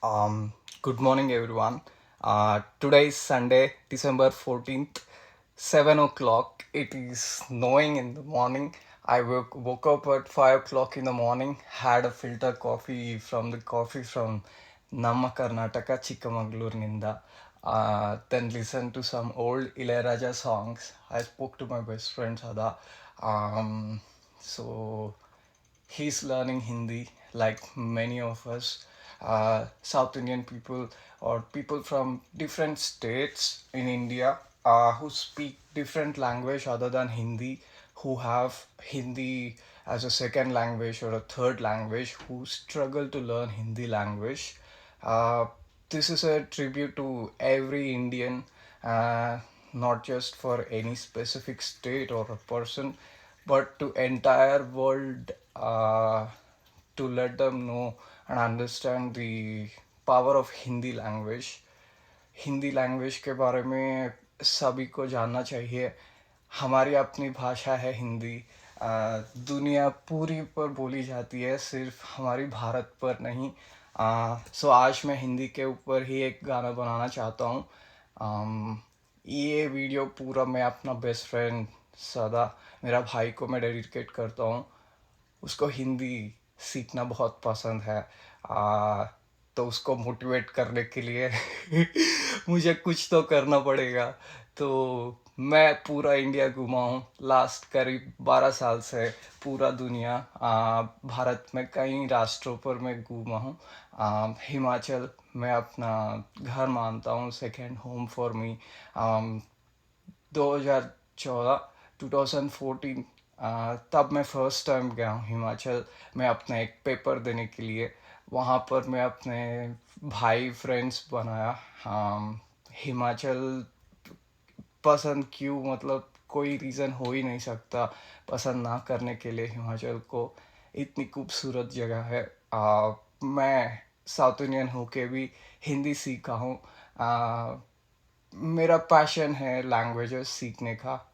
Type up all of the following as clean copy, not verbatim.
Good morning, everyone. Today is Sunday, December 14th, 7 o'clock. It is snowing in the morning. I woke up at 5 o'clock in the morning, had a filter coffee from the coffee from Namma Karnataka, Chikmagalur Ninda. Then listened to some old Ilayaraja songs. I spoke to my best friend Sada. So he's learning Hindi like many of us, South Indian people or people from different states in India who speak different language other than Hindi, who have Hindi as a second language or a third language, who struggle to learn Hindi language. Uh, this is a tribute to every Indian, uh, not just for any specific state or a person, but to entire world, to let them know and understand the power of Hindi language. Hindi language के बारे में सभी को जानना चाहिए। हमारी अपनी भाषा है हिंदी। दुनिया पूरी पर बोली जाती है, सिर्फ हमारी भारत पर नहीं। सो आज मैं हिंदी के ऊपर ही एक गाना बनाना चाहता हूँ। ये वीडियो पूरा मैं अपना बेस्ट फ्रेंड सदा, मेरा भाई को मैं डेडिकेट करता हूँ। उसको हिंदी सीखना बहुत पसंद है। आ, तो उसको मोटिवेट करने के लिए मुझे कुछ तो करना पड़ेगा। तो मैं पूरा इंडिया घूमा हूँ लास्ट करीब 12 साल से। पूरा दुनिया, भारत में कई राष्ट्रों पर मैं घूमा हूँ। हिमाचल मैं अपना घर मानता हूँ, सेकेंड होम फॉर मी। 2014, 2014, तब मैं फर्स्ट टाइम गया हूँ हिमाचल में अपना एक पेपर देने के लिए। वहाँ पर मैं अपने भाई फ्रेंड्स बनाया। हिमाचल पसंद क्यों, मतलब कोई रीज़न हो ही नहीं सकता पसंद ना करने के लिए हिमाचल को। इतनी खूबसूरत जगह है। मैं साउथ इंडियन होके भी हिंदी सीखा हूँ। मेरा पैशन है लैंग्वेजेस सीखने का।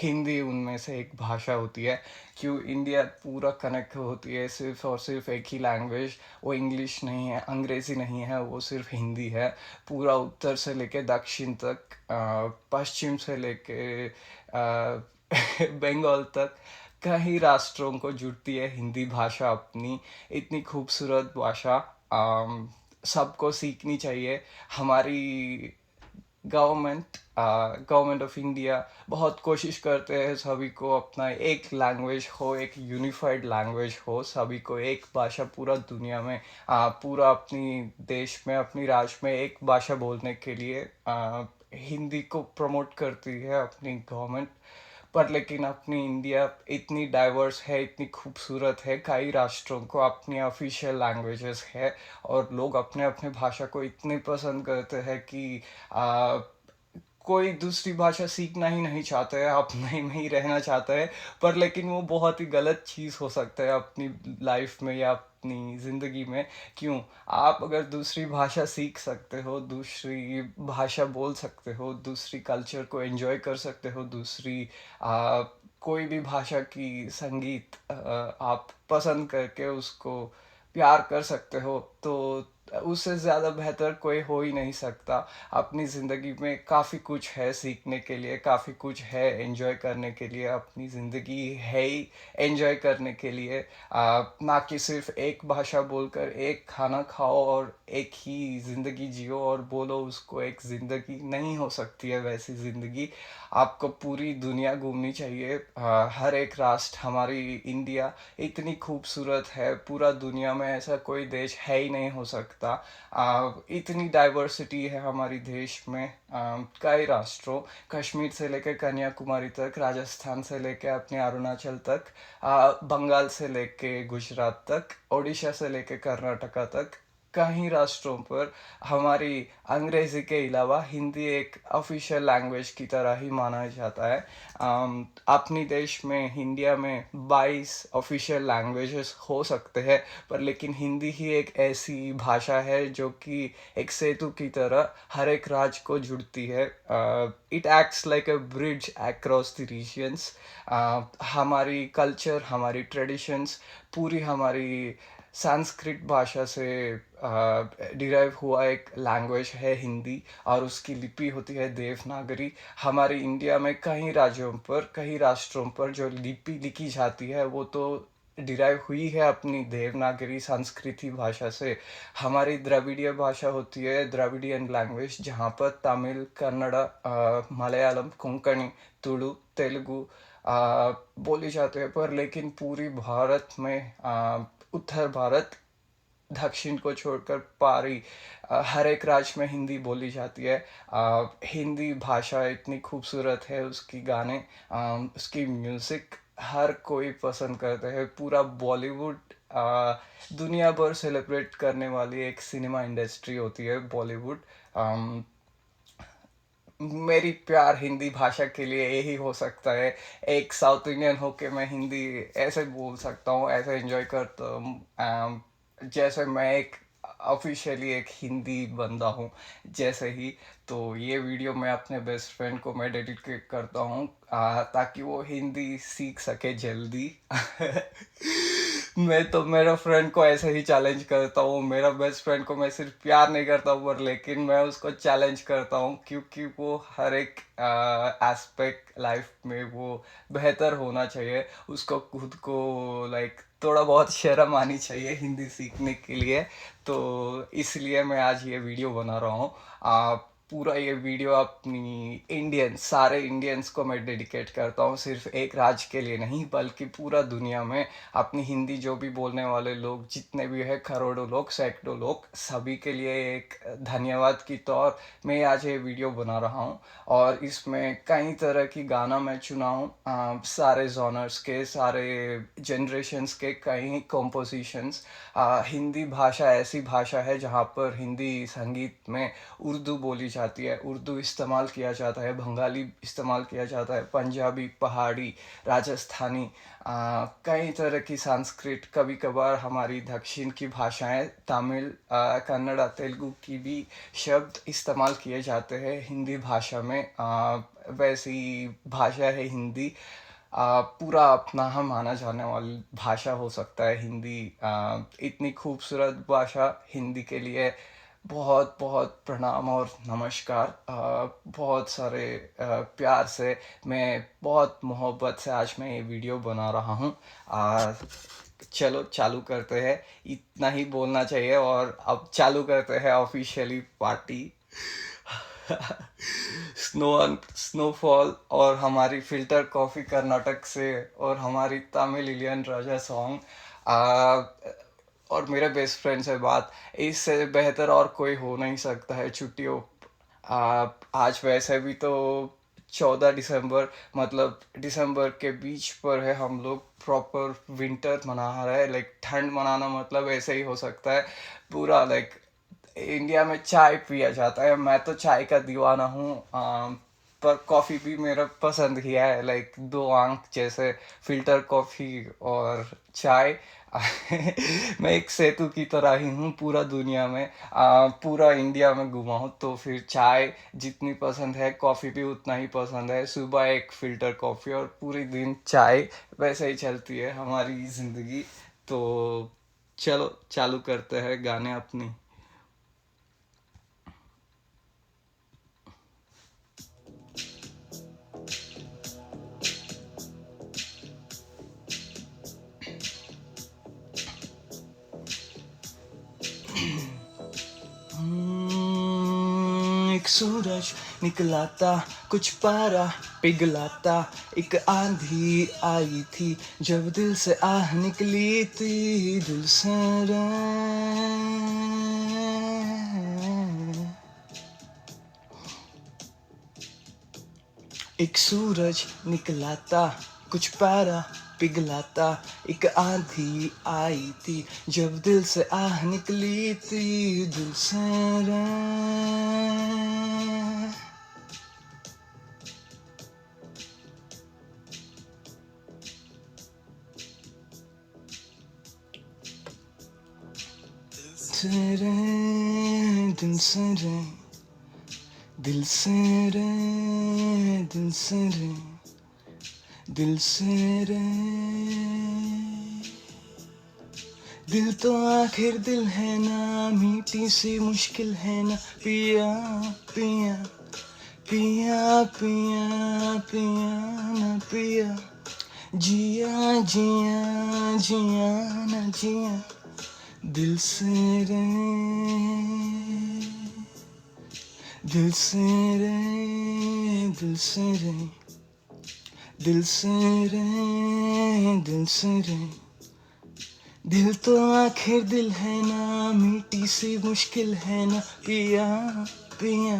हिंदी उनमें से एक भाषा होती है। क्यों इंडिया पूरा कनेक्ट होती है सिर्फ और सिर्फ एक ही लैंग्वेज। वो इंग्लिश नहीं है, अंग्रेज़ी नहीं है, वो सिर्फ हिंदी है। पूरा उत्तर से लेके दक्षिण तक, पश्चिम से लेके बंगाल तक कई राष्ट्रों को जुड़ती है हिंदी भाषा अपनी। इतनी खूबसूरत भाषा सबको सीखनी चाहिए। हमारी गवर्नमेंट ऑफ इंडिया बहुत कोशिश करते हैं सभी को अपना एक लैंग्वेज हो, एक यूनिफाइड लैंग्वेज हो, सभी को एक भाषा पूरा दुनिया में, पूरा अपनी देश में, अपनी राज्य में एक भाषा बोलने के लिए हिंदी को प्रमोट करती है अपनी गवर्नमेंट। पर लेकिन अपनी इंडिया इतनी डाइवर्स है, इतनी खूबसूरत है, कई राष्ट्रों को अपनी ऑफिशियल लैंग्वेजेस है और लोग अपने अपने भाषा को इतने पसंद करते हैं कि आ, कोई दूसरी भाषा सीखना ही नहीं चाहता है, अपने में ही रहना चाहता है। पर लेकिन वो बहुत ही गलत चीज़ हो सकता है अपनी लाइफ में या अपनी ज़िंदगी में। क्यों? आप अगर दूसरी भाषा सीख सकते हो, दूसरी भाषा बोल सकते हो, दूसरी कल्चर को एंजॉय कर सकते हो, दूसरी आ, कोई भी भाषा की संगीत आप पसंद करके उसको प्यार कर सकते हो, तो उससे ज़्यादा बेहतर कोई हो ही नहीं सकता। अपनी ज़िंदगी में काफ़ी कुछ है सीखने के लिए, काफ़ी कुछ है एंजॉय करने के लिए। अपनी ज़िंदगी है ही एंजॉय करने के लिए। ना कि सिर्फ एक भाषा बोलकर एक खाना खाओ और एक ही ज़िंदगी जियो और बोलो उसको एक ज़िंदगी। नहीं हो सकती है वैसी ज़िंदगी। आपको पूरी दुनिया घूमनी चाहिए। हर एक राष्ट्र, हमारी इंडिया इतनी खूबसूरत है, पूरा दुनिया में ऐसा कोई देश है ही नहीं हो सकता। इतनी डाइवर्सिटी है हमारी देश में। कई राष्ट्रों, कश्मीर से लेकर कन्याकुमारी तक, राजस्थान से लेकर अपने अरुणाचल तक, बंगाल से लेके गुजरात तक, उड़ीसा से लेकर कर्नाटका तक, कई राष्ट्रों पर हमारी अंग्रेज़ी के अलावा हिंदी एक ऑफिशियल लैंग्वेज की तरह ही माना जाता है। अपनी देश में, इंडिया में 22 ऑफिशियल लैंग्वेजेस हो सकते हैं, पर लेकिन हिंदी ही एक ऐसी भाषा है जो कि एक सेतु की तरह हर एक राज्य को जुड़ती है। It acts like a bridge across the regions. हमारी कल्चर, हमारी ट्रेडिशंस, पूरी हमारी संस्कृत भाषा से डिराइव हुआ एक लैंग्वेज है हिंदी, और उसकी लिपि होती है देवनागरी। हमारे इंडिया में कई राज्यों पर, कई राष्ट्रों पर जो लिपि लिखी जाती है वो तो डिराइव हुई है अपनी देवनागरी संस्कृति भाषा से। हमारी द्रविड़ीय भाषा होती है द्रविडियन लैंग्वेज, जहाँ पर तमिल, कन्नड़ा, मलयालम, कोंकणी, तुलु, तेलुगु बोली जाती है। पर लेकिन पूरी भारत में उत्तर भारत, दक्षिण को छोड़कर पारी हर एक राज्य में हिंदी बोली जाती है। हिंदी भाषा इतनी खूबसूरत है, उसकी गाने, उसकी म्यूज़िक हर कोई पसंद करते हैं। पूरा बॉलीवुड दुनिया भर सेलिब्रेट करने वाली एक सिनेमा इंडस्ट्री होती है बॉलीवुड। अम, मेरी प्यार हिंदी भाषा के लिए यही हो सकता है। एक साउथ इंडियन होके मैं हिंदी ऐसे बोल सकता हूँ, ऐसे एंजॉय करता हूँ, जैसे मैं एक ऑफिशियली एक हिंदी बंदा हूँ जैसे ही। तो ये वीडियो मैं अपने बेस्ट फ्रेंड को मैं डेडिकेट करता हूँ, ताकि वो हिंदी सीख सके जल्दी। मैं तो मेरा फ्रेंड को ऐसे ही चैलेंज करता हूँ, मेरा बेस्ट फ्रेंड को मैं सिर्फ प्यार नहीं करता हूँ, पर लेकिन मैं उसको चैलेंज करता हूँ, क्योंकि वो हर एक एस्पेक्ट लाइफ में वो बेहतर होना चाहिए। उसको खुद को लाइक थोड़ा बहुत शर्म आनी चाहिए हिंदी सीखने के लिए। तो इसलिए मैं आज ये वीडियो बना रहा हूँ। पूरा ये वीडियो अपनी इंडियंस, सारे इंडियंस को मैं डेडिकेट करता हूँ, सिर्फ एक राज्य के लिए नहीं बल्कि पूरा दुनिया में अपनी हिंदी जो भी बोलने वाले लोग जितने भी है, करोड़ों लोग, सैकड़ों लोग, सभी के लिए एक धन्यवाद की तौर मैं आज ये वीडियो बना रहा हूँ। और इसमें कई तरह की गाना मैं चुना हूँ, सारे जॉनर्स के, सारे जनरेशन्स के कई कॉम्पोजिशंस। हिंदी भाषा ऐसी भाषा है जहाँ पर हिंदी संगीत में उर्दू बोली जाती है, उर्दू इस्तेमाल किया जाता है, बंगाली इस्तेमाल किया जाता है, पंजाबी, पहाड़ी, राजस्थानी, कई तरह की संस्कृत, कभी कभार हमारी दक्षिण की भाषाएं तमिल, कन्नड़ा, तेलुगु की भी शब्द इस्तेमाल किए जाते हैं हिंदी भाषा में। वैसी भाषा है हिंदी। पूरा अपना हम माना जाने वाली भाषा हो सकता है हिंदी। इतनी खूबसूरत भाषा हिंदी के लिए बहुत बहुत प्रणाम और नमस्कार। बहुत सारे प्यार से, मैं बहुत मोहब्बत से आज मैं ये वीडियो बना रहा हूँ। चलो चालू करते हैं, इतना ही बोलना चाहिए, और अब चालू करते हैं ऑफिशियली पार्टी। स्नो स्नोफॉल और हमारी फिल्टर कॉफ़ी कर्नाटक से, और हमारी तमिल इलियन राजा सॉन्ग, और मेरे बेस्ट फ्रेंड से बात, इससे बेहतर और कोई हो नहीं सकता है छुट्टियों। आज वैसे भी तो 14 दिसंबर, मतलब दिसंबर के बीच पर है, हम लोग प्रॉपर विंटर मना रहे हैं। लाइक ठंड मनाना मतलब ऐसे ही हो सकता है पूरा, लाइक इंडिया में चाय पिया जाता है, मैं तो चाय का दीवाना हूँ। पर कॉफ़ी भी मेरा पसंद ही है, लाइक दो आंख जैसे, फिल्टर कॉफ़ी और चाय। मैं एक सेतु की तरह ही हूँ पूरा दुनिया में। पूरा इंडिया में घुमा हूँ, तो फिर चाय जितनी पसंद है, कॉफ़ी भी उतना ही पसंद है। सुबह एक फ़िल्टर कॉफ़ी और पूरी दिन चाय, वैसे ही चलती है हमारी ज़िंदगी। तो चलो चालू करते हैं गाने अपनी। एक सूरज निकला था, कुछ पारा पिघला था, एक आंधी आई थी, जब दिल से आह निकली थी, दिल से एक सूरज निकला था, कुछ पारा पिघला था, एक आंधी आई थी, जब दिल से आह निकली थी, दिल से तेरे दिल से रे, दिल से रे, दिल से रे, दिल से रे, दिल तो आखिर दिल है ना, मीठी सी मुश्किल है ना, पिया पिया पिया पिया पिया ना पिया, जिया जिया जिया ना जिया, दिल से रे, दिल से रे, दिल से रे, दिल से रे, दिल से रे, दिल तो आखिर दिल है ना, मीठी सी मुश्किल है ना, पिया पिया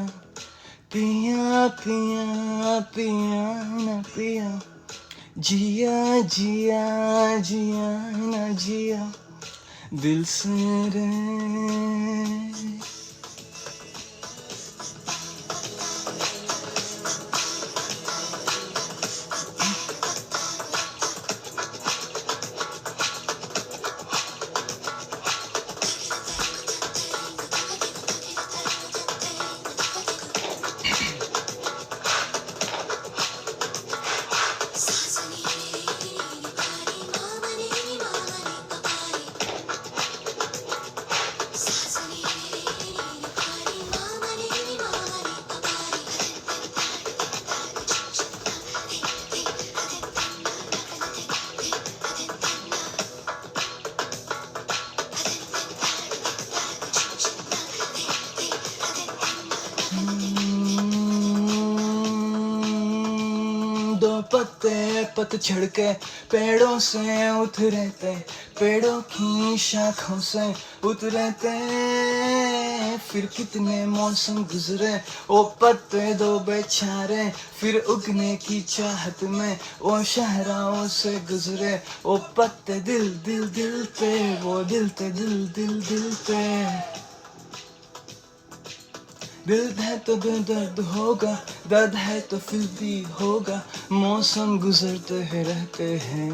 पिया पिया पिया ना पिया, जिया जिया जिया ना जिया, दिल से रे. दो पत्ते पतझड़ के पेड़ों से उतरे थे, पेड़ों की शाखों से उतरे थे, फिर कितने मौसम गुजरे, ओ पत्ते दो बेचारे, फिर उगने की चाहत में वो शहराओं से गुजरे, ओ पत्ते दिल दिल दिल पे, वो दिल पे दिल दिल दिल पे, दिल है तो दर्द होगा, दर्द है तो फिर भी होगा, मौसम गुजरते हैं रहते हैं,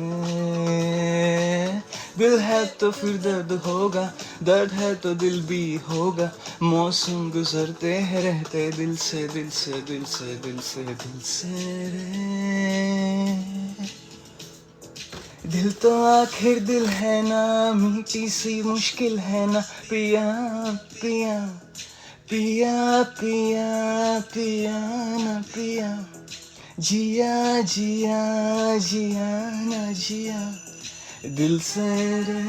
दिल है तो फिर दर्द होगा, दर्द है तो दिल भी होगा, मौसम गुजरते हैं रहते, दिल से दिल से दिल से दिल से दिल से रे. दिल तो आखिर दिल है ना, मीठी सी मुश्किल है ना, पिया पिया पिया पिया पिया ना पिया, जिया जिया जिया ना जिया, दिल से रे.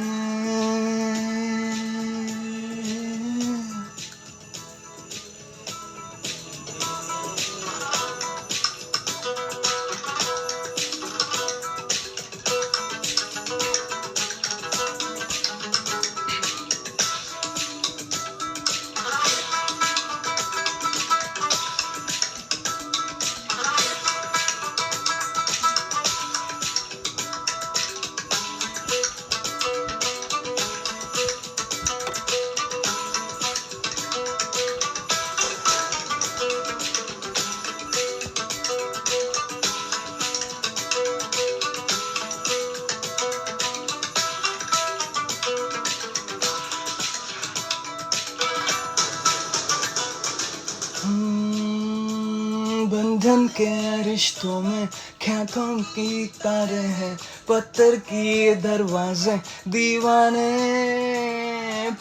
बंधन के रिश्तों में ख्यातों की तारें हैं, पत्थर की दरवाजे, दीवाने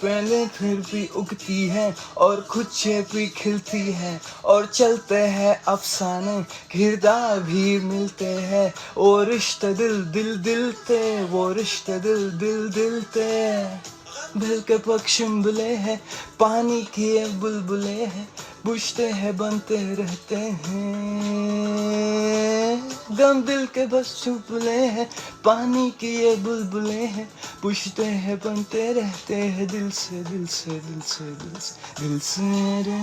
पहले फिर भी उगती है और खुद से भी खिलती है, और चलते हैं अफसाने, किरदार भी मिलते हैं, वो रिश्ते दिल दिल दिल ते, वो रिश्ते दिल दिल दिल ते, दिल के पक्षी बुले हैं, पानी की ये बुलबुले हैं, बुझते हैं बनते रहते हैं, गम दिल के बस चुपले हैं, पानी की ये बुलबुले हैं, बुझते हैं बनते रहते हैं, दिल से दिल से दिल से दिल से दिल से रे,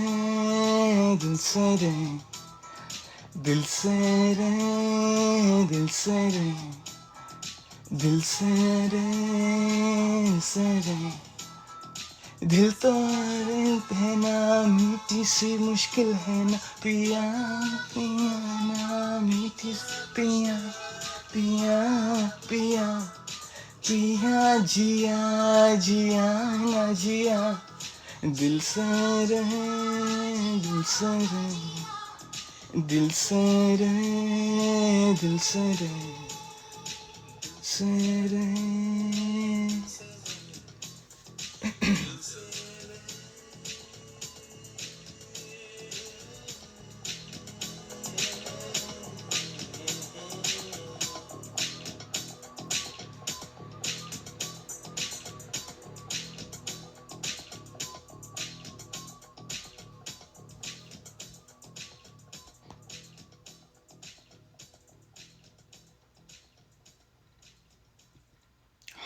दिल से रे, दिल से रे, दिल से रे, दिल से रे से रे, दिल तो है ना, मीठी सी मुश्किल है ना, पिया पिया ना मीठी पिया पिया पिया पिया, जिया जिया ना जिया, दिल से रे, दिल से रे, दिल से रे, दिल से रे, से रे.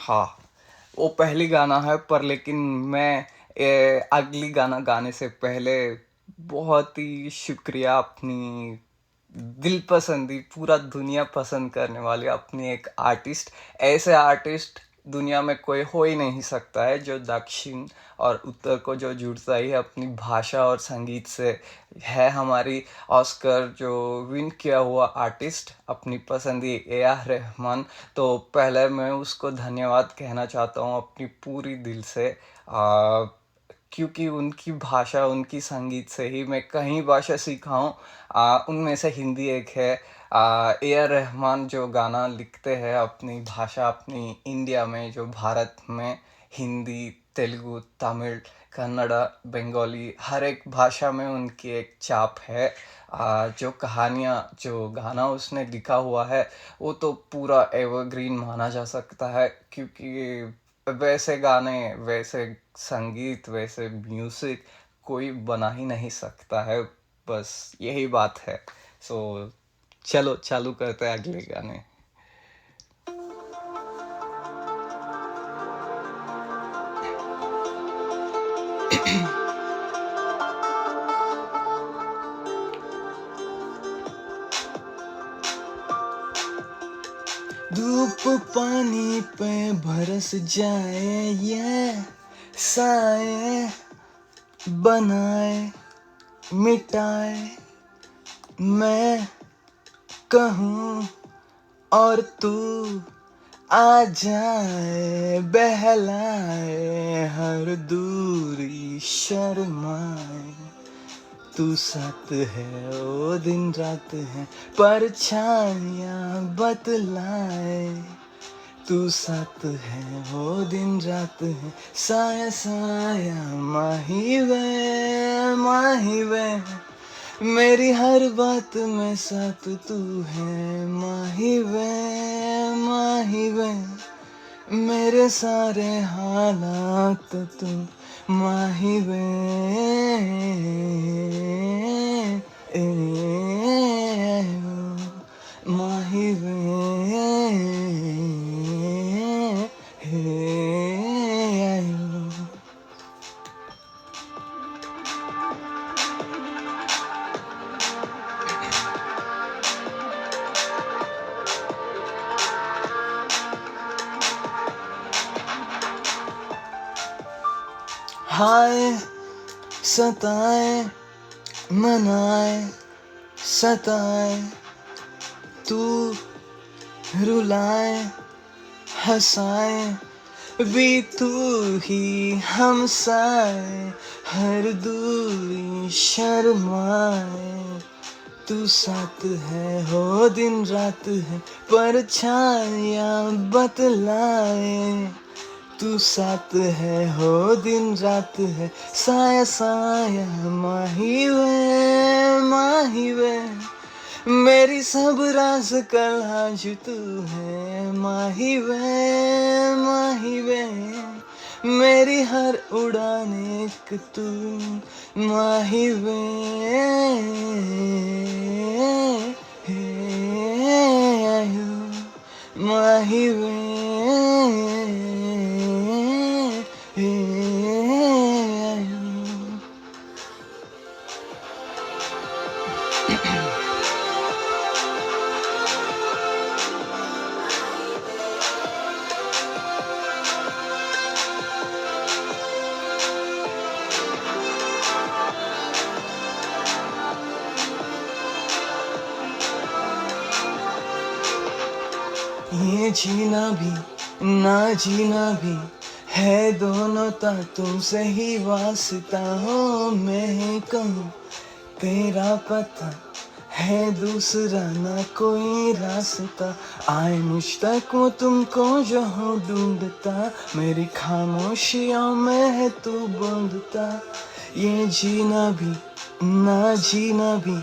हाँ, वो पहली गाना है पर लेकिन मैं अगली गाना गाने से पहले बहुत ही शुक्रिया अपनी दिल पसंदी पूरा दुनिया पसंद करने वाले अपनी एक आर्टिस्ट, ऐसे आर्टिस्ट दुनिया में कोई हो ही नहीं सकता है जो दक्षिण और उत्तर को जो जुड़ता ही है अपनी भाषा और संगीत से, है हमारी ऑस्कर जो विन किया हुआ आर्टिस्ट अपनी पसंदी ए आर रहमान। तो पहले मैं उसको धन्यवाद कहना चाहता हूँ अपनी पूरी दिल से, क्योंकि उनकी भाषा, उनकी संगीत से ही मैं कई भाषा सीखा हूँ। उनमें से हिंदी एक है। ए आर रहमान जो गाना लिखते हैं अपनी भाषा, अपनी इंडिया में जो भारत में हिंदी, तेलुगु, तमिल, कन्नड़ा, बंगाली हर एक भाषा में उनकी एक छाप है। जो कहानियाँ, जो गाना उसने लिखा हुआ है वो तो पूरा एवरग्रीन माना जा सकता है, क्योंकि वैसे गाने, वैसे संगीत, वैसे म्यूज़िक कोई बना ही नहीं सकता है। बस यही बात है। सो चलो चालू करते हैं अगले गाने। धूप पानी पे बरस जाए, ये साए बनाए मिटाए, मैं कहूँ और तू आ जाए, बहलाए हर दूरी शर्माए। तू साथ है ओ दिन रात है, परछाइयाँ बतलाए। तू साथ है वो दिन रात है, साया साया माही वे, मेरी हर बात में साथ तू है, माही वे, मेरे सारे हालात तू, माही वे, माही वे, हाय सताए मनाए सताए, तू रुलाए हंसाए भी तू ही हमसाए, हर दूरी शर्माए। तू साथ है हो दिन रात है, परछाइयाँ बतलाए। तू साथ है हो दिन रात है, साया साया माही वे, मेरी सब राज कल आज तू है, माही वे, मेरी हर उड़ान एक तू, माही वे, माही वे, ये जीना भी ना जीना भी है दोनों ता तुमसे ही वास्ता हो, मैं कहूँ तेरा पता है दूसरा ना कोई रास्ता, आए मुझ तक वो तुमको जो हूँ ढूंढता, मेरी खामोशियों में है तू बोलता। ये जीना भी ना जीना भी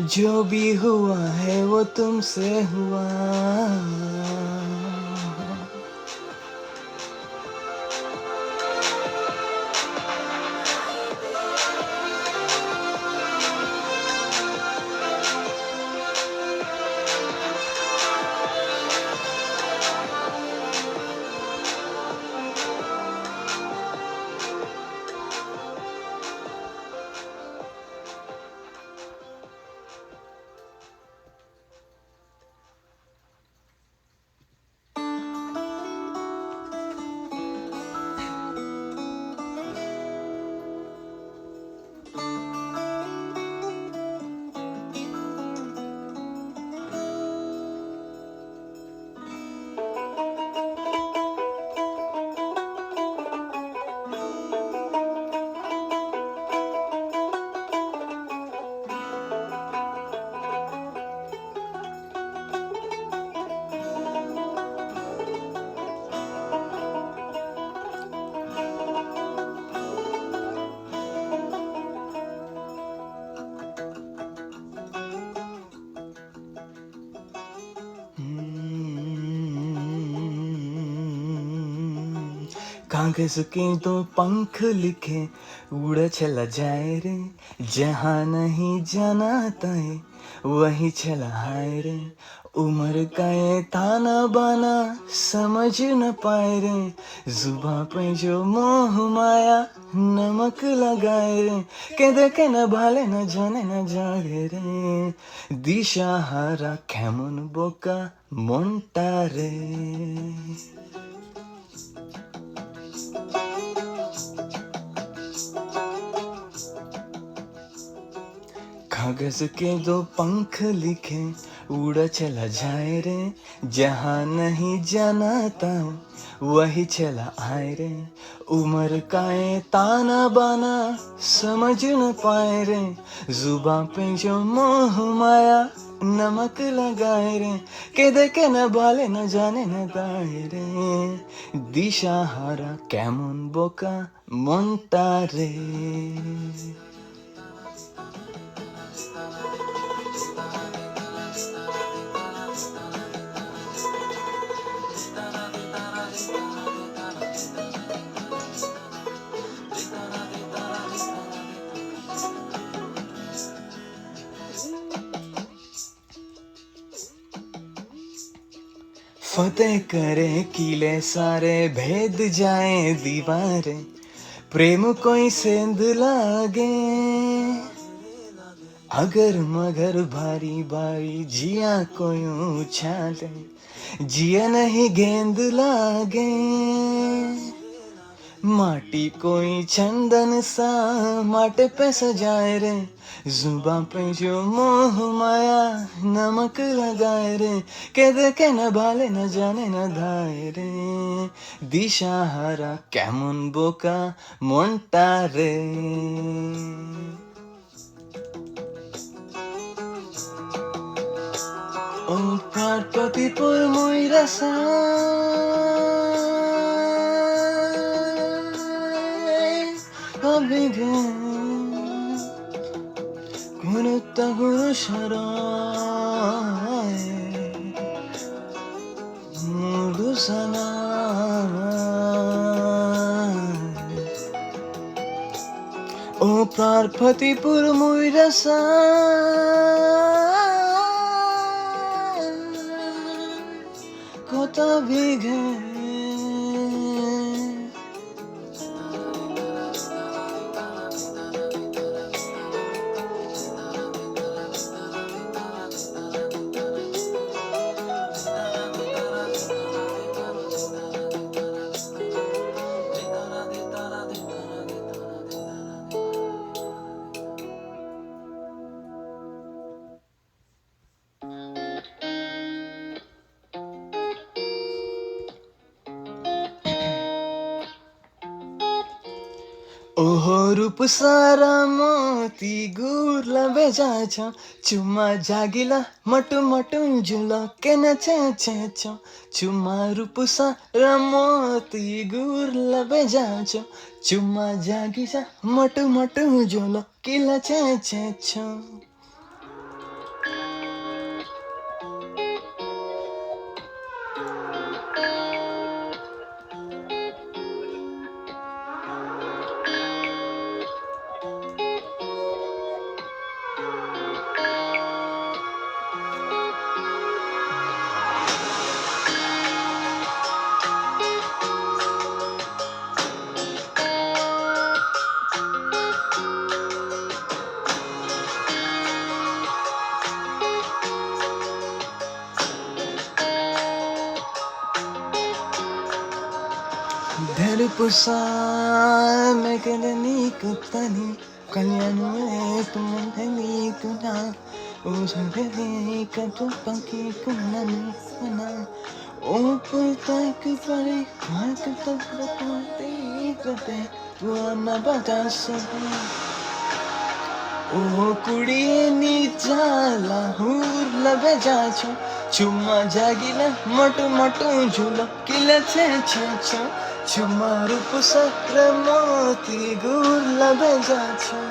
जो भी हुआ है वो तुमसे हुआ। कागज के दो पंख लिखे उड़ चला जाए रे, जहाँ नहीं जाना तय वही चला हाय रे। उम्र का ये ताना बाना समझ न पाए रे, जुबां पे जो मोह माया नमक लगाए रे। के देखे न भाले न जाने न जागे रे, दिशा हारा केमन बोका मोंटा रे। कागज के दो पंख लिखे उड़ चला जाए रे, जहाँ नहीं जाना था वही चला आए रे। उम्र का ये ताना बाना समझ न पाए रे, जुबां पे जो मोह माया नमक लगाए रे। के देखे न भाले न जाने न दाए रे, दिशा हारा केमन बोका मोंटा रे। फतेह करे किले सारे, भेद जाए दीवारें, प्रेम कोई सेंध लागे अगर मगर भारी भारी, जिया कोई उछाले जिया नहीं गेंद लागे। माटी कोई चंदन सा माटे पे सजाए रे, जुबां पे जो मोह माया नमक लगाए रे। के देखे न भाले न जाने न धाए रे, दिशा हारा केमन बोका मोंटा रे। ও পার্বতী পুর ময়ূরাসা অভিগে গুরুত্ব গুরু সরায় মুরুসানা ও পার্বতীপুর ময়ূরাসা কত বিঘে ओहो रूप सारा मोती गुरला बेजाछ, चुम्मा जागिला मटु मटु जुला के नचे छे छो। चुम्मा रूप सारा मोती गुरला बेजाछ, चुम्मा जागिला मटु मटु जुला के नचे छे छो। ढेर पुसा मैं कहने कुत्तनी Kanyana tumandali kuna Usabeli katu paki kunani mana ऊपर तक परे हाथ तक बताते करते तू ना बता सके ओ कुड़ी नी जाला हुर लबे जाचो चुम्मा जागिला मोटू मोटू झूलो किले छे छे छे चुम्मा रूप सक्र मोती गुर लबे जाचो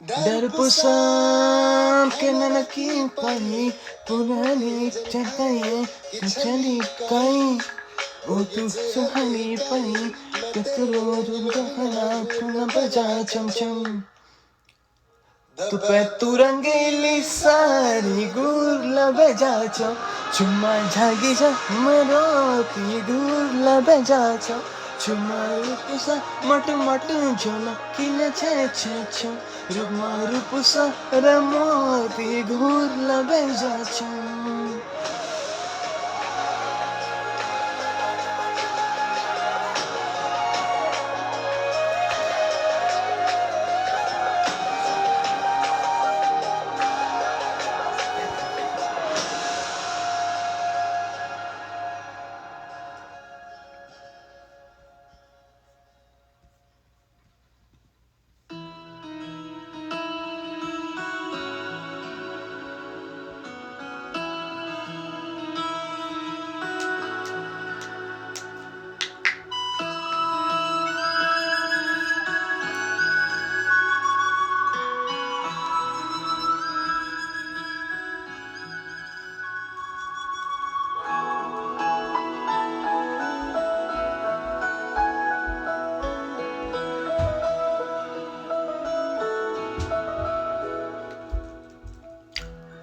डर पुसाम के ननकी पही पुरानी चढ़ाई चली कई ओ तू सुहानी पही कतरो रुंगना पुना बजा चमचम तू पे तू रंगीली सारी गुरला बजाचो चुम्मा झागी जा मरोती गुरला बजाचो चुम्मा रूपुसा मट मट झोला किले छे छे छे रुमा रूपुसा रमोती गुरला बजाचो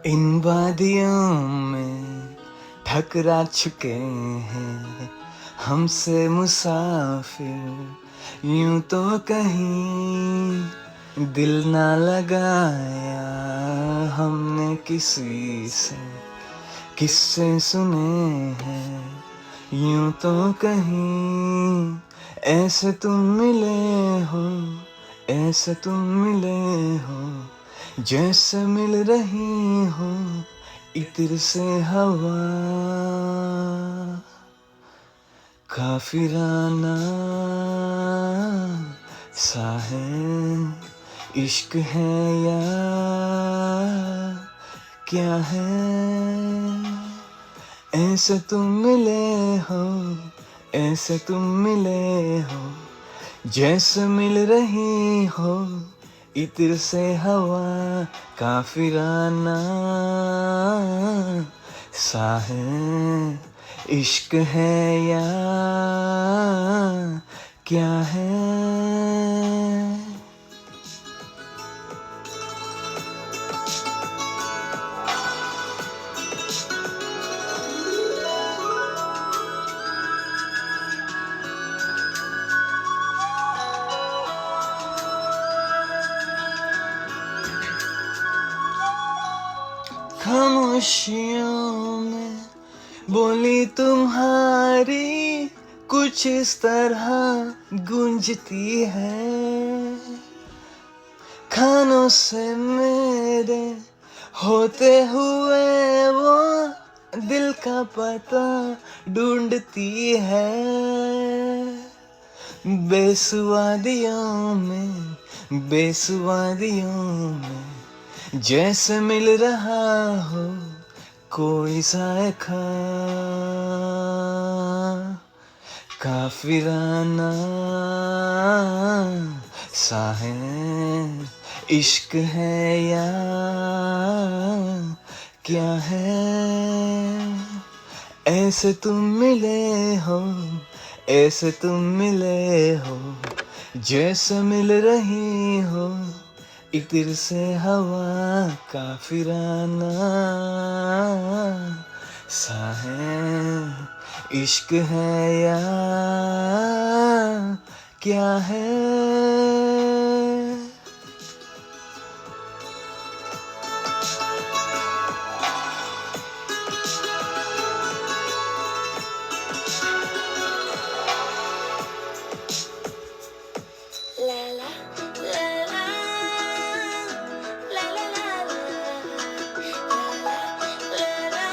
इन वादियों में ठकरा चुके हैं हमसे मुसाफिर यूं तो कहीं दिल ना लगाया हमने किसी से किस्से सुने हैं यूं तो कहीं ऐसे तुम मिले हो ऐसे तुम मिले हो जैसे मिल रही हो इत्र से हवा काफिराना सा है इश्क है या क्या है ऐसे तुम मिले हो ऐसे तुम मिले हो जैसे मिल रही हो इत्र से हवा काफिराना सा है इश्क है या क्या है खामोशियों में बोली तुम्हारी कुछ इस तरह गूंजती है खानों से मेरे होते हुए वो दिल का पता ढूंढती है बेसुवादियों में जैसे मिल रहा हो कोई जायका काफिराना सा है इश्क है या क्या है ऐसे तुम मिले हो ऐसे तुम मिले हो जैसे मिल रही हो इत्र से हवा का फिराना सा है, इश्क है या क्या है। La la la la la la la la la la la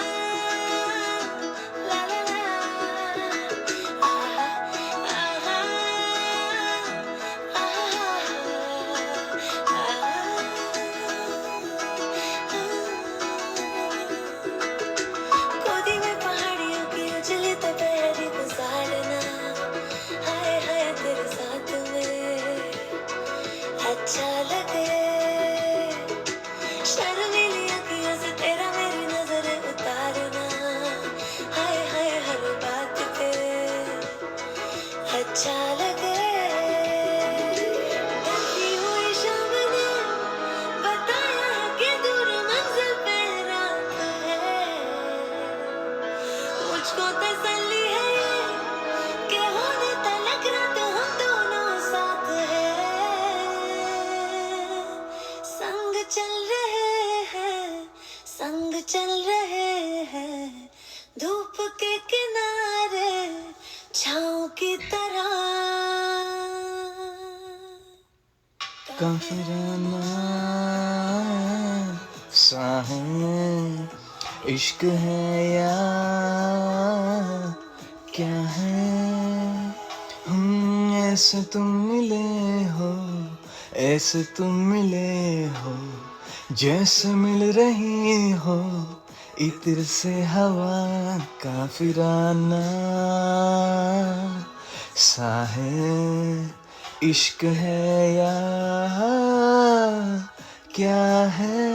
गोदी में पहाड़ियों की उजली दोपहरी गुजारना, हाय हाय तेरे साथ में अच्छा लगे। शर्मीली अखियों से तेरा मेरी नजरें उतारना, हाय हाय हर बात पे अच्छा लगे। ढलती हुई शाम ने बताया कि दूर मंजिल पे रात है। मुझको तसल्ली है ये कि होने तलक रात हम दोनों साथ हैं। संग चल रहे हैं, संग चल रहे हैं, धूप के किनारे छाँव की तरह। काफिराना सा है, इश्क है या क्या है। ऐसे तुम मिले हो, ऐसे तुम मिले हो, जैसे मिल रही हो इत्र से हवा का फिराना सा है, इश्क है या क्या है।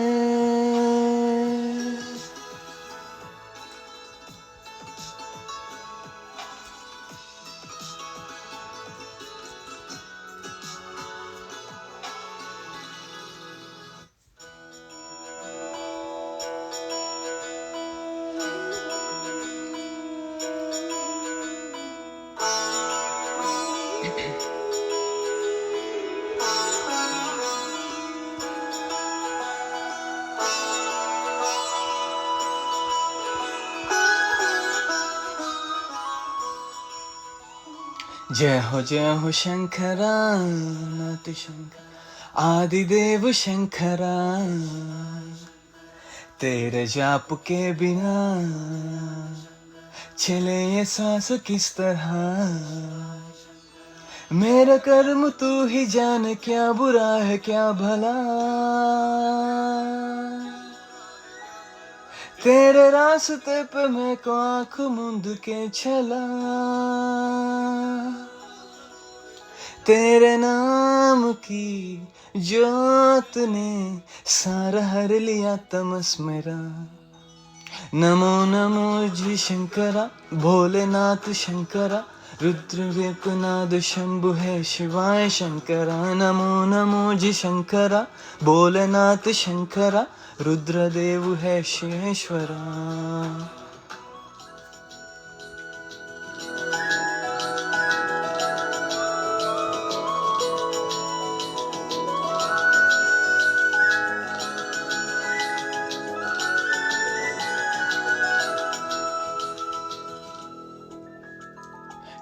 जय हो शंकरा, नाथ शंकर आदिदेव शंकरा, तेरे जाप के बिना चले ये सांस किस तरह। मेरा कर्म तू ही जाने, क्या बुरा है क्या भला, तेरे रास्ते पे मैं को आँख मूंद के चला। तेरे नाम की जोत ने सारा हर लिया तमस मेरा। नमो नमो जी शंकरा, भोलेनाथ शंकरा, रुद्र एकनाद शंभु है शिवाय शंकरा। नमो नमो जी शंकरा, भोलेनाथ शंकरा, रुद्रदेव है शिवेश्वरा।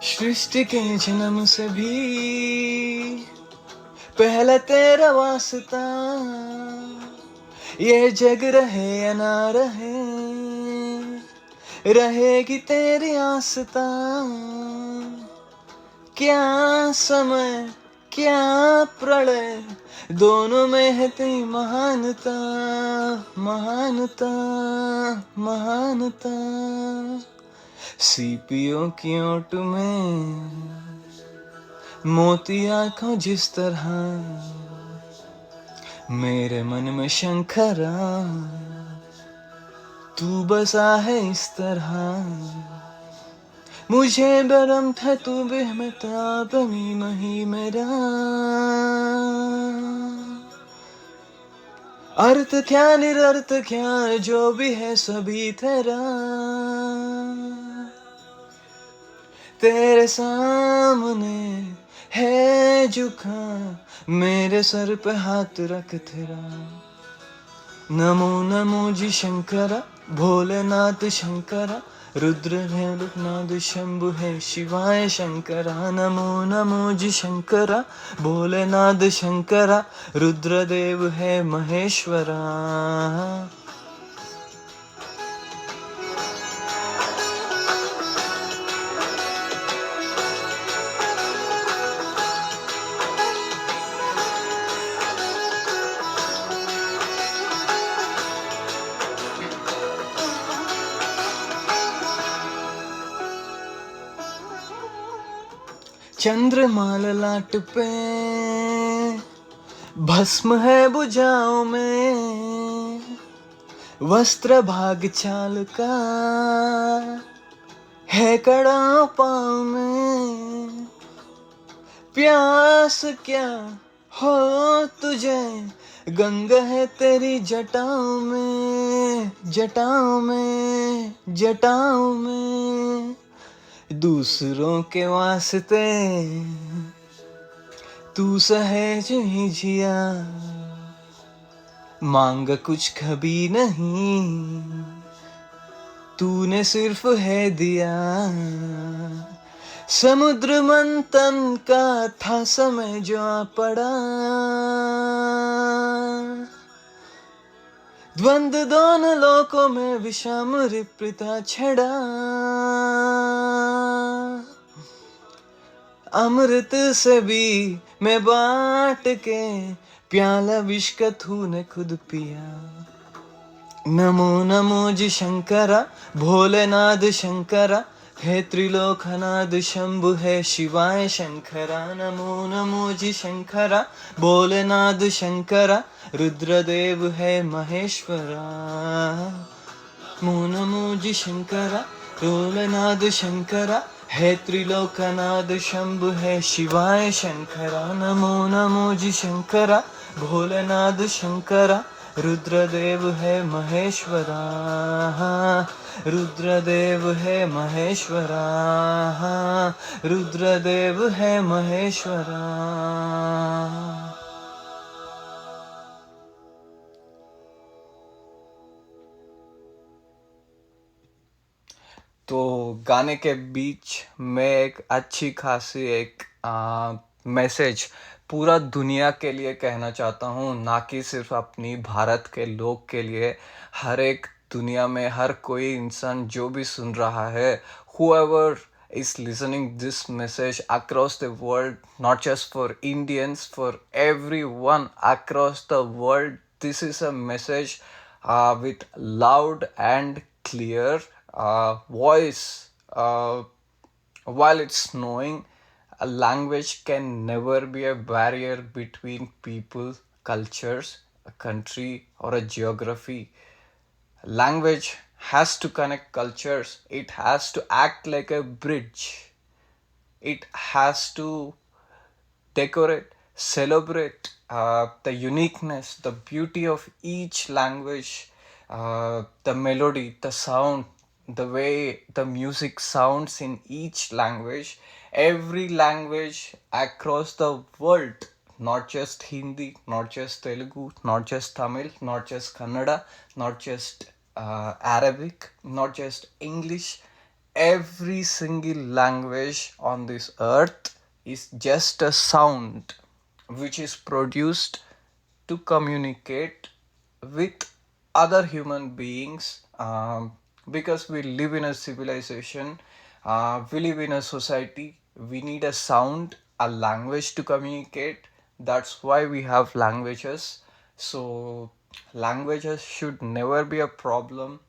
सृष्टि के जन्म से भी पहला तेरा वास्ता, ये जग रहे या ना रहे, रहेगी तेरी आस्था। क्या समय क्या प्रलय, दोनों में है तेरी महानता, महानता, महानता। सीपियों की ओट में मोती आंखों जिस तरह, मेरे मन में शंकरा तू बसा है इस तरह। मुझे भरम था तू बेहमता बनी मही मेरा। अर्थ क्या निरर्थ क्या जो भी है सभी तेरा, तेरे सामने है झुका, मेरे सर पे हाथ रख तेरा। नमो नमो जी शंकरा, भोलेनाथ शंकरा, रुद्र है रुद्रनाथ शंभु है शिवाय शंकरा। नमो नमो जी शंकरा, भोलेनाथ शंकरा, रुद्रदेव है महेश्वरा। चंद्रमाल लाट पे भस्म है भुजाओं में, वस्त्र भाग चाल का है कड़ा पाँव में। प्यास क्या हो तुझे, गंगा है तेरी जटाओं में, जटाओं में, जटाओं में। दूसरों के वास्ते तू सहेज ही जिया, मांग कुछ कभी नहीं, तूने सिर्फ है दिया। समुद्र मंथन का था समय जो आ पड़ा, द्वंद्व दोनों लोकों में विषम रिप्रिता छड़ा। अमृत से भी मैं बांट के, प्याला विष का तूने खुद पिया। नमो नमो जी शंकरा, भोलेनाथ शंकरा, हे त्रिलोकनाथ शंभु है शिवाय शंकरा। नमो नमो जी शंकरा, भोलेनाथ शंकरा, रुद्रदेव है महेश्वरा। नमो नमो जी शंकरा, भोलेनाथ शंकरा, हे त्रिलोकनाथ शंभु है शिवाय शंकरा। नमो नमो जी शंकरा, भोलेनाथ शंकरा, रुद्रदेव है महेश्वरा। रुद्रदेव है महेश्वरा, रुद्रदेव है महेश्वरा। तो गाने के बीच में एक अच्छी खासी एक मैसेज पूरा दुनिया के लिए कहना चाहता हूँ, ना कि सिर्फ अपनी भारत के लोग के लिए। हर एक दुनिया में हर कोई इंसान जो भी सुन रहा है, whoever is listening this message across the world, not just for Indians, for everyone across the world, this is a message with loud and clear voice. While it's snowing, a language can never be a barrier between people, cultures, a country, or a geography. Language has to connect cultures, it has to act like a bridge, it has to decorate, celebrate the uniqueness, the beauty of each language, the melody, the sound, the way the music sounds in each language. Every language across the world, not just Hindi, not just Telugu, not just Tamil, not just Kannada, not just Arabic, not just English. Every single language on this earth is just a sound which is produced to communicate with other human beings, because we live in a civilization, we live in a society, we need a sound, a language to communicate. That's why we have languages. So languages should never be a problem.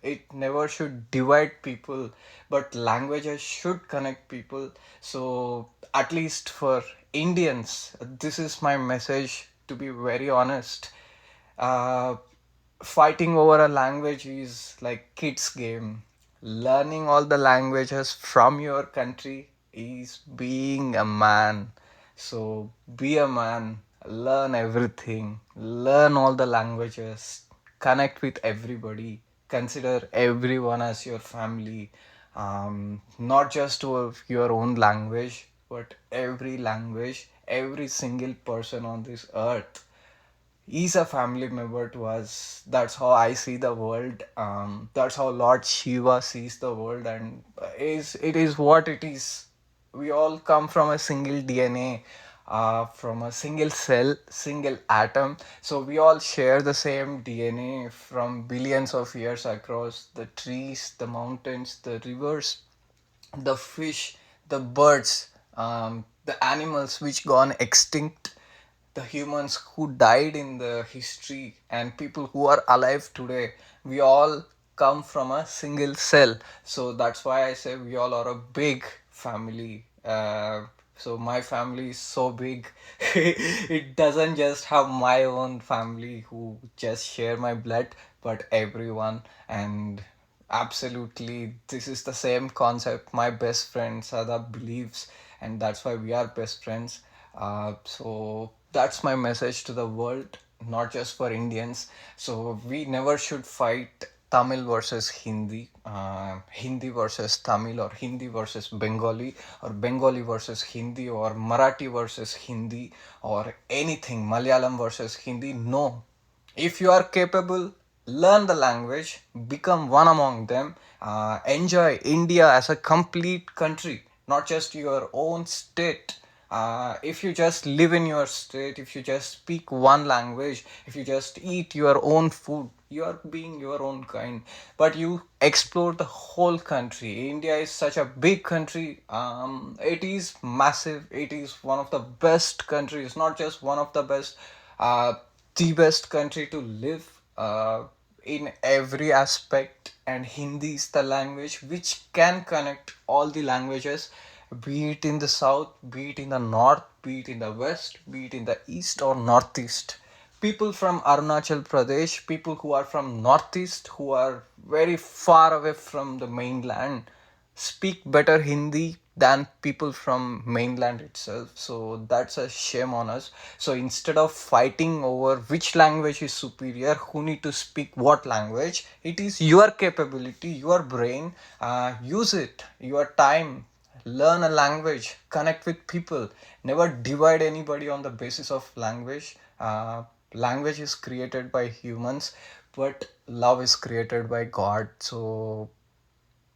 It never should divide people, but languages should connect people. So at least for Indians, this is my message, to be very honest. uh, Fighting over a language is like kids game. Learning all the languages from your country is being a man. So be a man, learn everything, learn all the languages, connect with everybody, consider everyone as your family, not just to your own language, but every language, every single person on this earth is a family member to us. That's how I see the world. That's how Lord Shiva sees the world, and it is what it is. We all come from a single DNA, from a single cell, single atom. So we all share the same DNA from billions of years across the trees, the mountains, the rivers, the fish, the birds, the animals which gone extinct, the humans who died in the history, and people who are alive today. We all come from a single cell. So that's why I say we all are a big family. So my family is so big. It doesn't just have my own family who just share my blood, but everyone. And absolutely, this is the same concept my best friend Sada believes, and that's why we are best friends. So that's my message to the world, not just for Indians. So we never should fight Tamil versus Hindi, Hindi versus Tamil, or Hindi versus Bengali, or Bengali versus Hindi, or Marathi versus Hindi, or anything, Malayalam versus Hindi. No, if you are capable, learn the language, become one among them, enjoy India as a complete country, not just your own state. If you just live in your state, if you just speak one language, if you just eat your own food, you are being your own kind. But you explore the whole country. India is such a big country. It is massive. It is one of the best countries, not just one of the best. The best country to live in every aspect, and Hindi is the language which can connect all the languages, be it in the south, be it in the north, be it in the west, be it in the east or northeast. People from Arunachal Pradesh, people who are from northeast, who are very far away from the mainland, speak better Hindi than people from mainland itself. So that's a shame on us. So instead of fighting over which language is superior, who need to speak what language, it is your capability, your brain. Use it, your time. Learn a language, connect with people. Never divide anybody on the basis of language. Language is created by humans, but love is created by God. So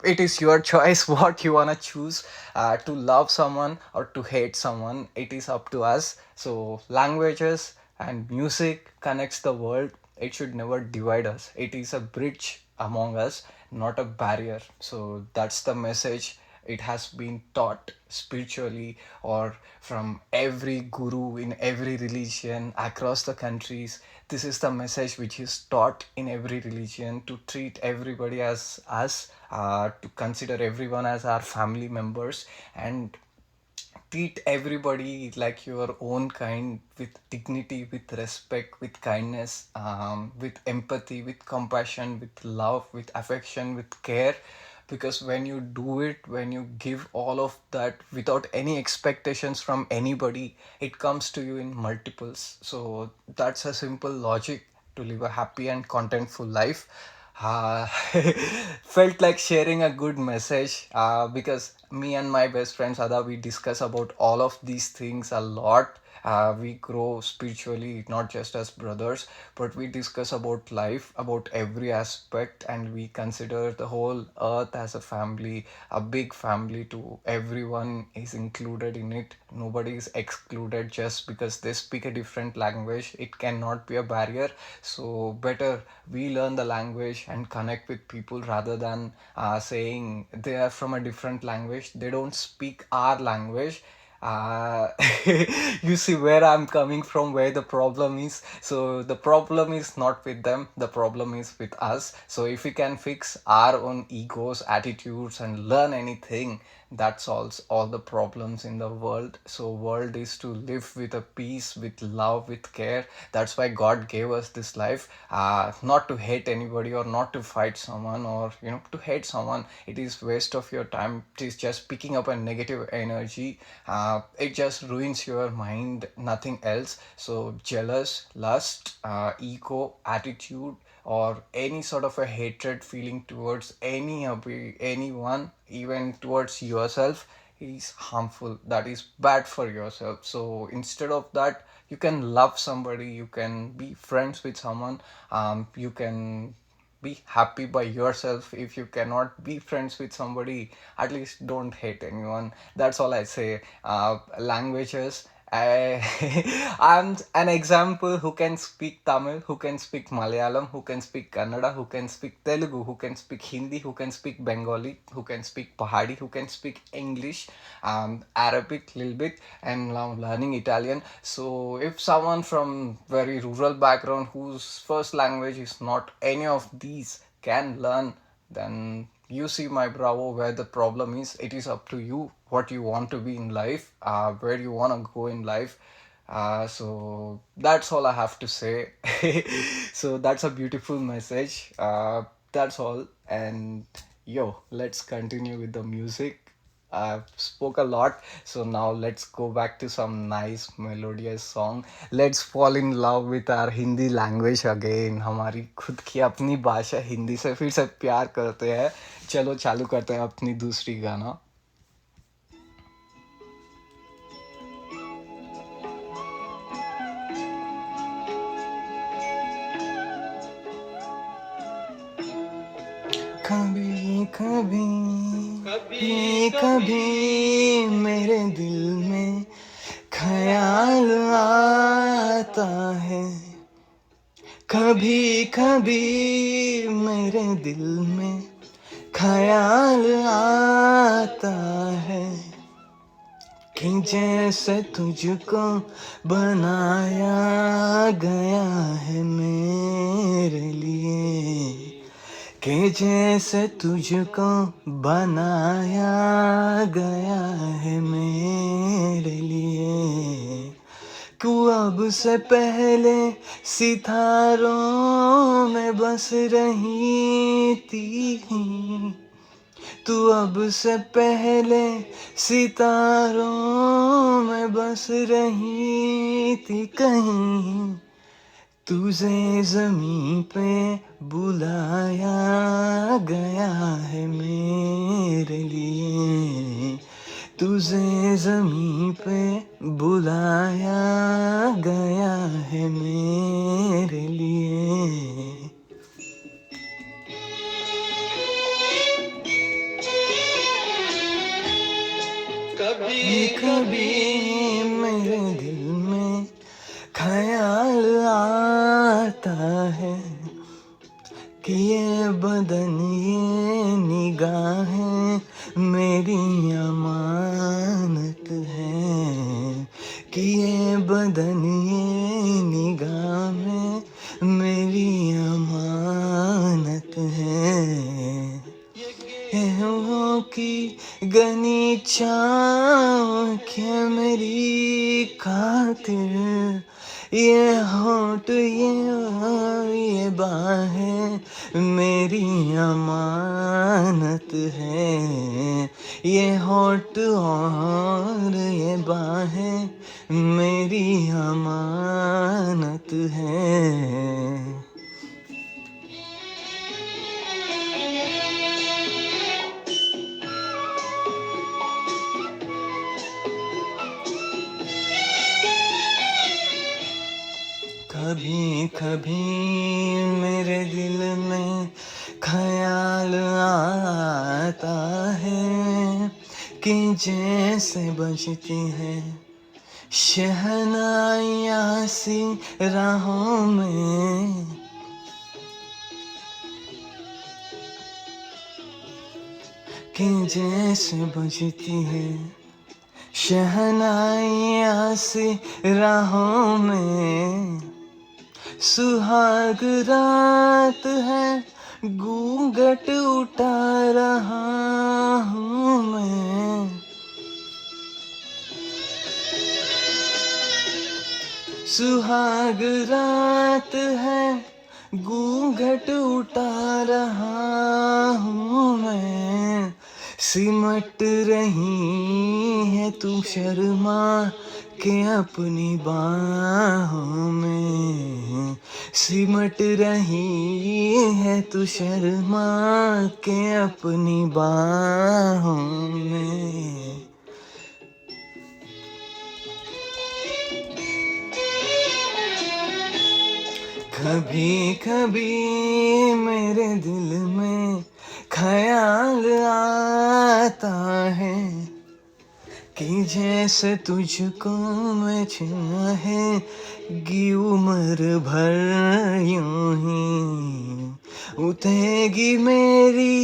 it is your choice what you want to choose, to love someone or to hate someone. It is up to us. So languages and music connects the world. It should never divide us. It is a bridge among us, not a barrier. So that's the message. It has been taught spiritually, or from every guru in every religion across the countries. This is the message which is taught in every religion, to treat everybody as us, to consider everyone as our family members, and treat everybody like your own kind, with dignity, with respect, with kindness, with empathy, with compassion, with love, with affection, with care. Because when you do it, when you give all of that without any expectations from anybody, it comes to you in multiples. So that's a simple logic to live a happy and contentful life. uh, Felt like sharing a good message, because me and my best friend Sada, we discuss about all of these things a lot. We grow spiritually, not just as brothers, but we discuss about life, about every aspect, and we consider the whole earth as a family, a big family. To everyone is included in it. Nobody is excluded just because they speak a different language. It cannot be a barrier. So better we learn the language and connect with people, rather than saying they are from a different language, they don't speak our language. uh, you see where I'm coming from, where the problem is. So the problem is not with them, the problem is with us. So if we can fix our own egos, attitudes, and learn anything, that solves all the problems in the world. So world is to live with a peace, with love, with care. That's why God gave us this life, not to hate anybody, or not to fight someone, or to hate someone. It is waste of your time. It is just picking up a negative energy. it just ruins your mind, nothing else. So jealous, lust, ego, attitude, or any sort of a hatred feeling towards anyone, even towards yourself, is harmful. That is bad for yourself. So instead of that, you can love somebody, you can be friends with someone, you can be happy by yourself. If you cannot be friends with somebody, at least don't hate anyone. That's all I say. Languages, I I'm an example who can speak Tamil, who can speak Malayalam, who can speak Kannada, who can speak Telugu, who can speak Hindi, who can speak Bengali, who can speak Pahadi, who can speak English, Arabic little bit, and now learning Italian. So if someone from very rural background whose first language is not any of these can learn, then you see, my bravo, where the problem is. It is up to you what you want to be in life, where you want to go in life. So that's all I have to say. So that's a beautiful message. That's all. And yo, let's continue with the music. I spoke a lot, so now let's go back to some nice melodious song. Let's fall in love with our Hindi language again. हमारी खुद की अपनी भाषा हिंदी से फिर से प्यार करते हैं. चलो चालू करते हैं अपनी दूसरी गाना. कभी कभी कभी कभी मेरे दिल में ख्याल आता है. कभी कभी मेरे दिल में ख्याल आता है कि जैसे तुझको बनाया गया है मेरे लिए, कि जैसे तुझको बनाया गया है मेरे लिए. तू अब से पहले सितारों में बस रही थी. तू अब से पहले सितारों में बस रही थी. कहीं तुझे ज़मीं पे बुलाया गया है मेरे लिए. तुझे ज़मीं पे बुलाया गया है मेरे लिए. कभी कभी मेरे दिल में ख्याल आता है कि ये बदन ये निगाहें मेरी अमानत है. कि ये बदन ये निगाहें मेरी अमानत है. ये की गनी चाँखें मेरी खातिर, ये होठ ये बाहें मेरी अमानत है. ये होठ और ये बाहें मेरी अमानत है. कभी कभी मेरे दिल में ख्याल आता है कि जैसे बजती है शहनाइयाँ सी राहों में. कि जैसे बजती है शहनाइयाँ सी राहों में. सुहाग रात है घूंघट उठा रहा हूँ मैं. सुहाग रात है घूंघट उठा रहा हूँ मैं. सिमट रही है तू शर्मा के अपनी बाहों में, सिमट रही है तू शर्मा के अपनी बाहों में। कभी कभी मेरे दिल में ख्याल आता है कि जैसे तुझको मैं चाहेगी उम्र भर यूं ही, उठेगी मेरी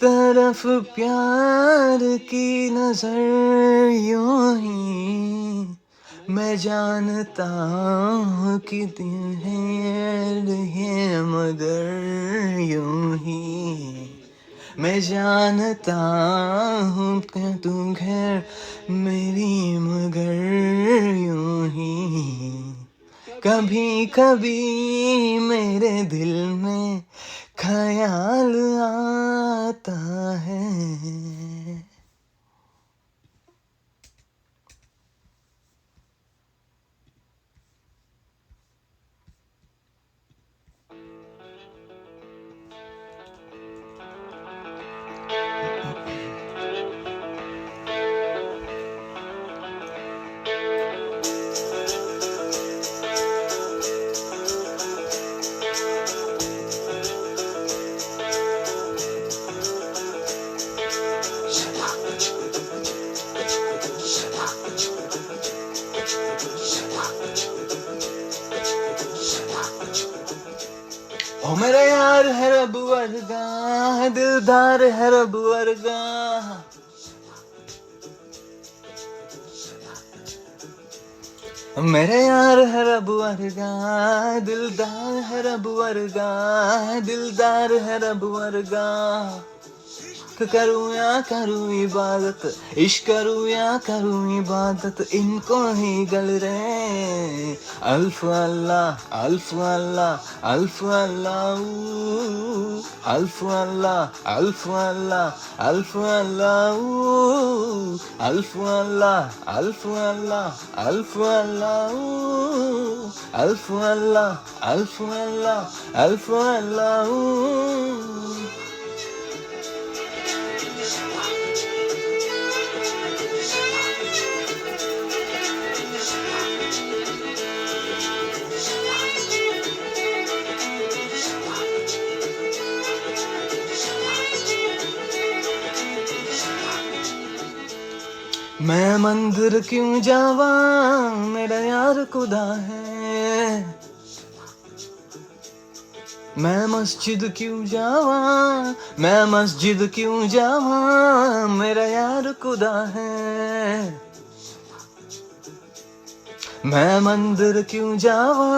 तरफ प्यार की नजर यूं ही। मैं जानता हूँ कि दिल है मगर यूं ही, मैं जानता हूँ कि तू घर मेरी मगर यूं ही। कभी कभी मेरे दिल में ख्याल आता है। ओ मेरा यार है रब वर्गा, दिलदार है रब वर्गा, मेरे यार है रब वर्गा, दिलदार है रब वर्गा, दिलदार है रब वर्गा। करूँ या करूँ इबादत, इश्क करूँ या करूँ इबादत, इनको ही गल रे। अल्फ अल्लाह अल्फ अल्लाह अल्फ अल्लाह, अल्फ अल्लाह अल्फ अल्लाह अल्फ अल्लाह, अल्फ अल्लाह अल्फ अल्लाह अल्फ अल्लाह, अल्फ अल्लाह अल्फ अल्लाह अल्फ अल्लाह। मैं मंदिर क्यों जावा, मेरा यार खुदा है। मैं मस्जिद क्यों जावा, मैं मस्जिद क्यों जावा, मेरा यार खुदा है। मैं मंदिर क्यों जावा,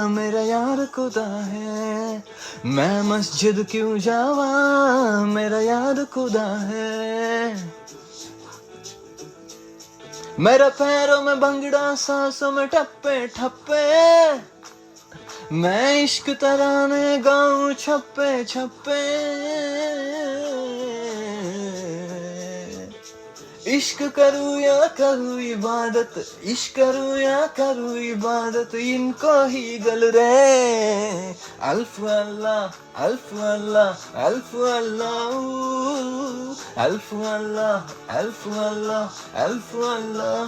मेरा यार खुदा है। मैं मस्जिद क्यों जावा, मेरा यार खुदा है। मेरे पैरों में भंगड़ा, सांसों में ठप्पे ठप्पे, मैं इश्क तराने गाऊं छप्पे छप्पे। इश्क करूँ या करूँ इबादत, इश्क करूँ या करूँ इबादत, इनको ही गल रे। अल्फ अल्लाह अल्फ अल्लाह अल्फ अल्लाह, अल्फ अल्लाह अल्फ अल्लाह अल्फ अल्लाह,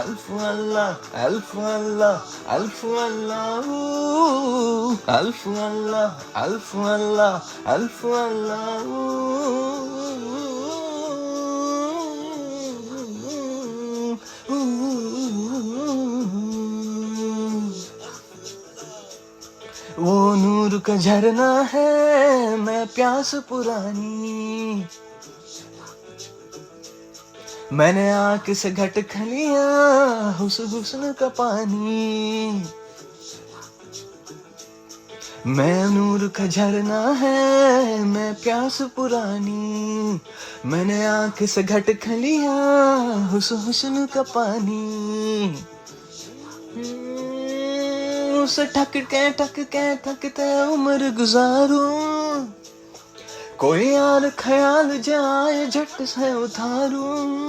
अल्फ अल्लाह अल्फ अल्लाह अल्फ अल्लाह, अल्फ अल्लाह अल्फ अल्लाह अल्फ अल्लाह। वो नूर का झरना है, मैं प्यास पुरानी, मैंने आँख से घट लिया हुस्न का पानी। मैं नूर का झरना है, मैं प्यास पुरानी, मैंने आँख से घट लिया हुस्न का पानी। उसे ठक के थकते उम्र गुजारूं, कोई यार ख्याल जाए झट से उतारूं,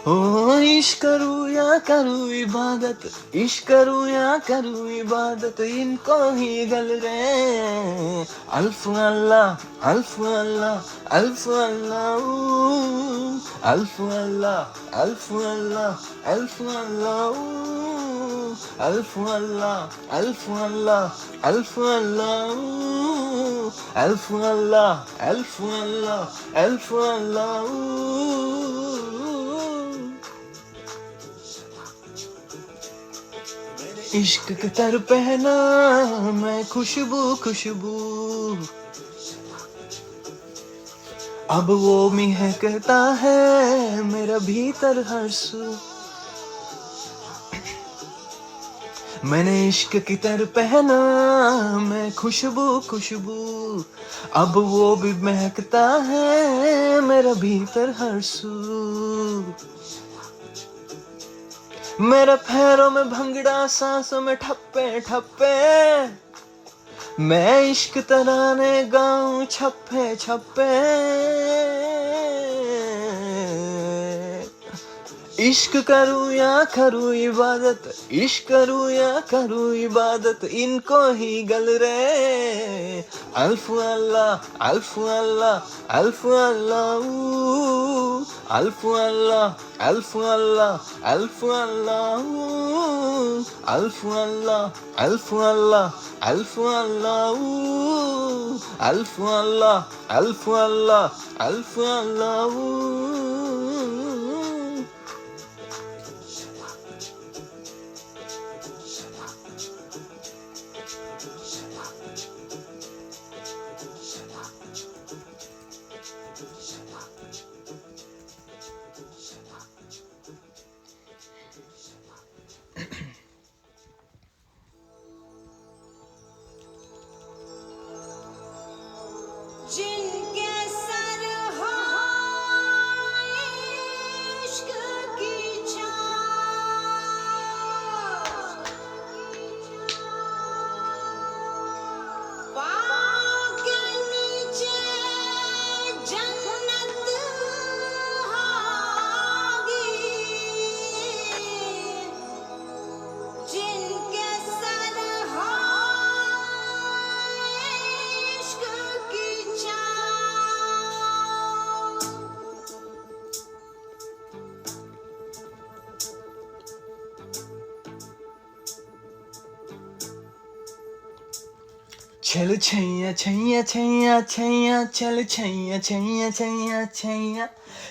ओ इश्क करूं या करूं इबादत, इश्क करूं या करूं इबादत, इनको ही गल रे। अल्फ अल्लाह अल्फ अल्लाह अल्फ अल्लाह, अल्फ अल्लाह अल्फ अल्लाह अल्फ अल्लाह, अल्फ अल्लाह अल्फ अल्लाह अल्फ अल्लाह, अल्फ अल्लाह अल्फ अल्लाह अल्फ अल्लाह। इश्क के तर पहना मैं खुशबू खुशबू, अब वो महकता है मेरा भीतर हर सू। मैंने इश्क की तर पहना मैं खुशबू खुशबू, अब वो भी महकता है मेरा भीतर हर सू। मेरे पैरों में भंगड़ा, सांसों में ठप्पे ठप्पे, मैं इश्क तराने गाऊं छप्पे छप्पे। इश्क करूं या करूं इबादत, इश्क करूं या करूं इबादत, इनको ही गल रे। अल्फ अल्लाह अल्फ अल्लाह अल्फ अल्लाह, अल्फ अल्लाह अल्फ अल्लाह अल्फ अल्लाह, अल्फ अल्लाह अल्फ अल्लाह अल्फ अल्लाह, अल्फ अल्लाह अल्फ अल्लाह अल्फ अल्लाह। जिनके सर हो इश्क की छाँव, पाँव के नीचे जन्नत होगी। जिनके सर हो इश्क की छाँव, चल छैया छैया छैया छैया, चल छैया छैया छैया छैया,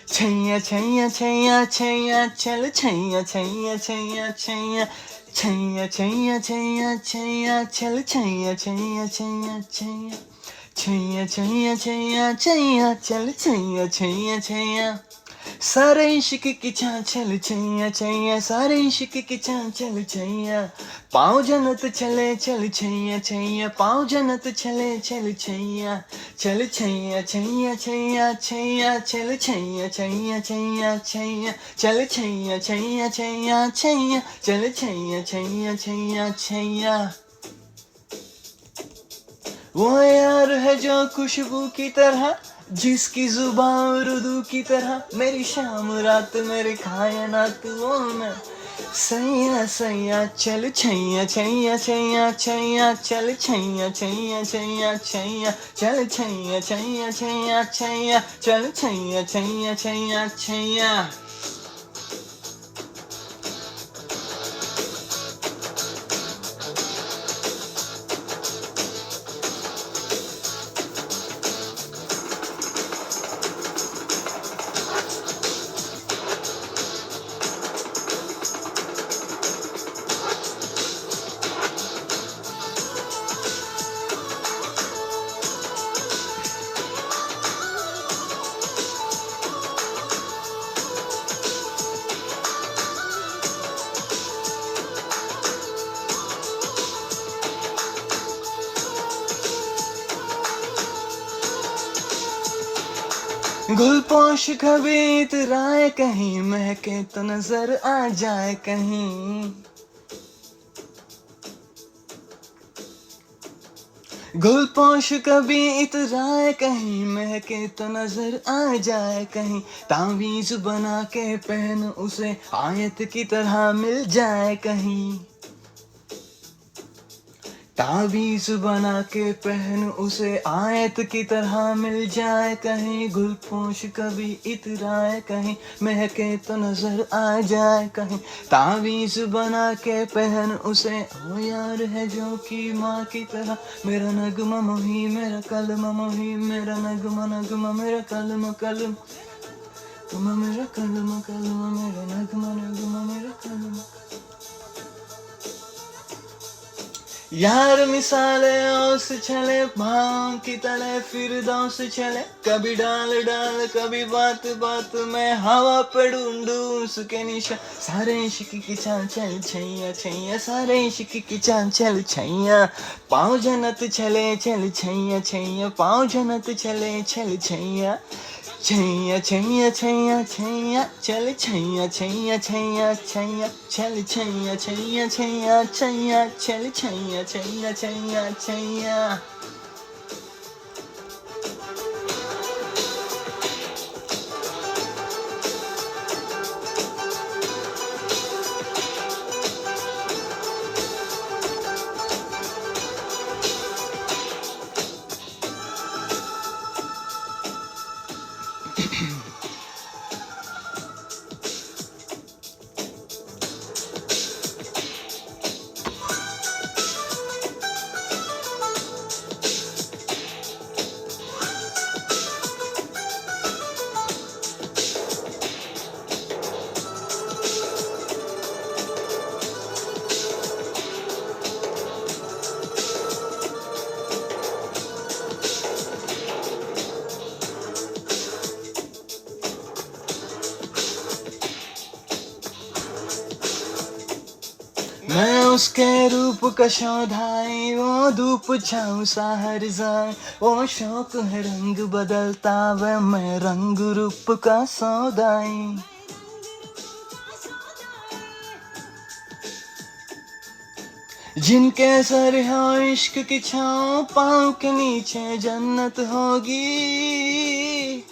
छैया छैया छैया छैया, चल छैया छैया छैया छैया, छैया छैया छैया छैया, चल छैया छैया छैया छैया, छैया छैया छैया छैया, चल छैया छैया छैया। सारे इश्क की चाह चल छैया छैया, सारे इश्क की चाह चल छैया। पाँव जन्नत चले चल छैया छैया, पाँव जन्नत चले चल छैया। चल छैया छैया छैया छैया, चल छैया छैया छैया छैया, चल छैया छैया छैया छैया, चल छैया छैया छैया छैया। वो यार है जो खुशबू की तरह, जिसकी जुबान उर्दू की तरह, मेरी शाम रात मेरे कायनात वो मैं। सैया सैया चल छैया छैया छैया छैया, चल छैया छैया छैया छैया, चल छैया छैया छैया छैया, चल छैया छैया छैया छैया। गुलपोश कभी इतराए कहीं, महके तो नजर आ जाए कहीं। गुलपोश कभी इतराए कहीं, महके तो नजर आ जाए कहीं, तावीज बना के पहन उसे, आयत की तरह मिल जाए कहीं। तावीज बना के पहन उसे, आयत की तरह मिल जाए कहीं। गुलपोश कभी इतराए कहीं, महके तो नजर आ जाए कहीं, तावीज बना के पहन उसे। ओ यार है जो कि माँ की तरह, मेरा नगमा मोही, मेरा कलमा मोही, मेरा नगमा नगमा, मेरा कलमा कलम, तुम मेरा कलमा कलमा, मेरा नगमा नगमा, मेरा कलमा। यार मिसाले ओस चले, भाव की तले फिर दोस चले, कभी डाल डाल कभी बात बात में, हवा पे ढूंढूं उसके निशा। सारे इश्क की चांचल छैया छैया, सारे इश्क की चांचल छैया। पाँव जन्नत चले चल छैया छैया, पाँव जन्नत चले चल छैया। छैया छैया छैया छैया चल छैया छैया छैया छैया चल छैया छैया छैया छैया चल छैया छैया छैया छैया। मैं उसके रूप का शोधाई, वो धूप छाऊं सा हर जाए, वो शौक है रंग बदलता वह, मैं रंग रूप का सौदाई। जिनके सर हो इश्क की छाँव, पाँव के नीचे जन्नत होगी।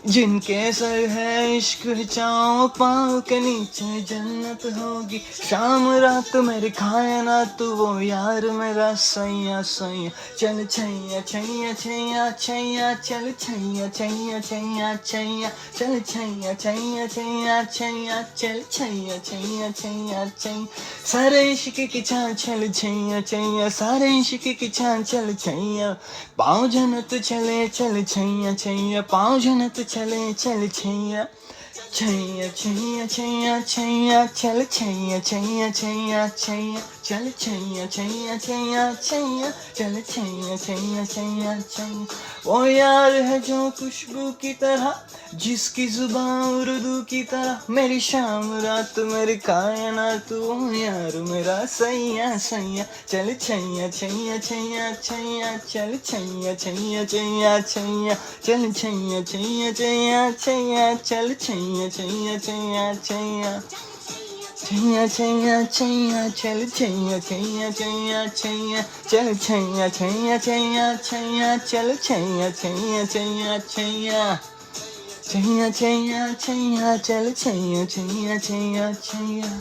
जिनके सर है इश्क चाओ, पाँव के नीचे जन्नत होगी। शाम रात मेरी खाए ना तू, वो यार मेरा सैया सैया। चल छैया छैया छैया छैया चल छैया छैया छैया छैया चल छैया छैया छैया छैया चल छैया छैया छैया छैया। सारे इश्क की छान चल छैया छैया, सारे इश्क की छान चल छैया। पाँव जन्नत चले चल छैया छैया, पाँव जन्नत चले चल छैया। छैया छैया छैया छैया चल छैया छैया छैया छैया चल छैया छैया छैया छैया चल छैया छैया छैया छैया। वो यार है जो खुशबू की तरह, जिसकी जुबान उर्दू की तरह, मेरी शाम रात मेरी कायनात, वो यार मेरा सैया सैया। चल छैया छैया छैया छैया चल छैया छैया छैया छैया चल छैया छैया छैया छैया चल छैया छैया छैया छैया। छैया छैया छैया चल छैया छैया छैया छैया चल छैया छैया छैया छैया चल छैया छैया छैया छैया। छैया छैया छैया चल छैया छैया छैया छैया।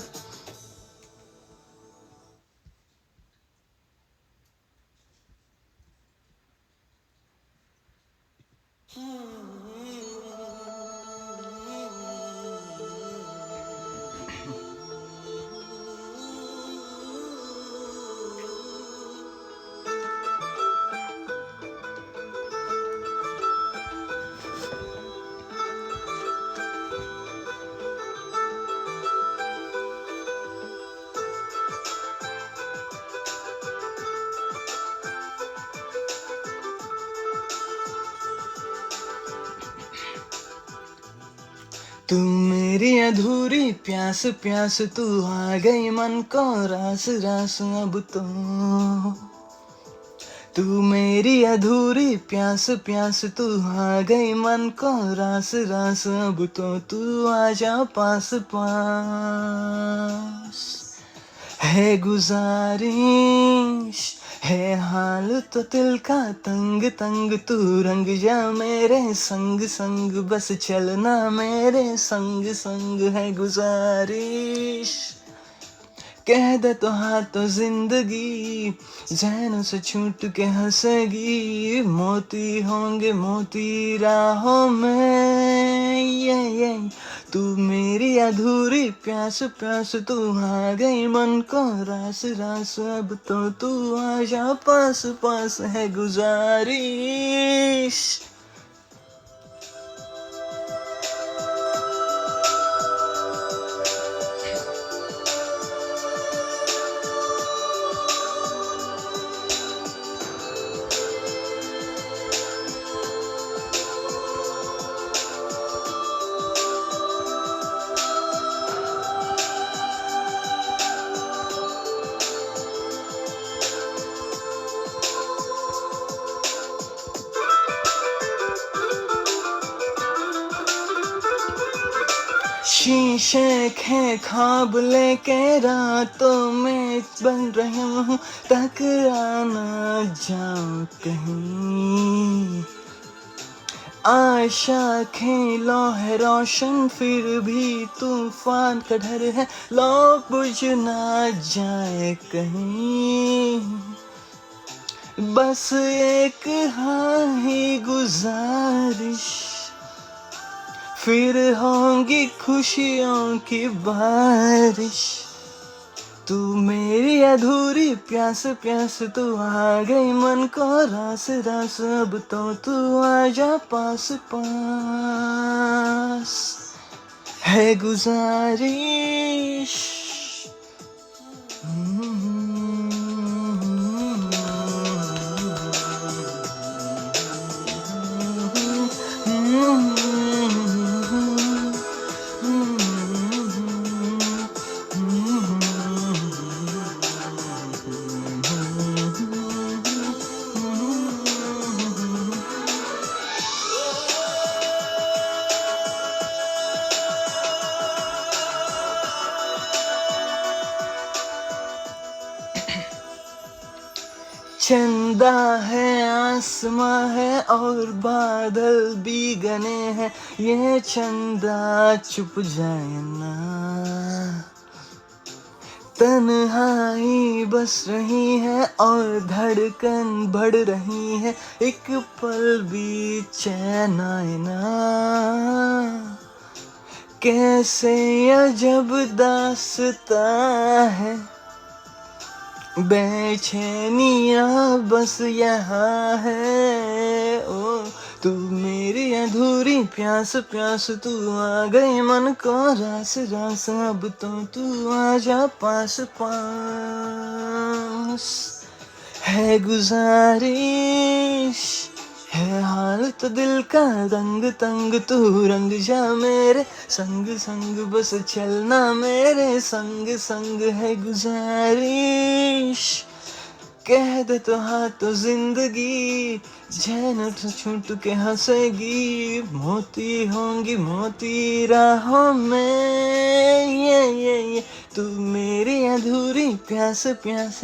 तू मेरी अधूरी प्यास प्यास, तू आ गई मन को रास रास अब तो। तू मेरी अधूरी प्यास प्यास, तू आ गई मन को रास रास अब तो। तू आजा पास पास, है गुजारिश है हाल तो दिल का तंग तंग, तू रंग जा मेरे संग संग, बस चलना मेरे संग संग है गुजारिश। कह दे तो हाँ तो जिंदगी जहनों से छूट के हंसेगी, मोती होंगे मोती राहों में, ये तू मेरी अधूरी प्यास प्यास, तू आ गई मन को रास रास, अब तो तू आजा पास पास है गुजारिश। शीशे के ख्वाब लेके रातों में बन रही हूँ, टकरा ना जाऊं कहीं। आशा खेलो है रोशन फिर भी तूफान का डर है, लो बुझ ना जाए कहीं। बस एक हाँ ही गुजारिश, फिर होंगी खुशियों की बारिश। तू मेरी अधूरी प्यास प्यास, तू आ गई मन को रास रास, अब तो तू आजा पास पास है गुजारिश। चंदा है आसमां है और बादल भी घने हैं, ये चंदा छुप जाए ना। तन्हाई बस रही है और धड़कन बढ़ रही है, एक पल भी चैन आए ना। कैसे अजब दास्तां है, बेचैनियाँ बस यहाँ है। ओ तू मेरी अधूरी प्यास प्यास, तू आ गई मन को रास रास, अब तो तू आजा पास पास है गुजारिश। है हाल तो दिल का तंग तंग, तू रंग जा मेरे संग संग, बस चलना मेरे संग संग है गुजारिश। कह दे तो हाँ तो जिंदगी जैन तो छूट के हंसेगी, मोती होंगी मोती राहों में, ये तू मेरी अधूरी प्यास प्यास।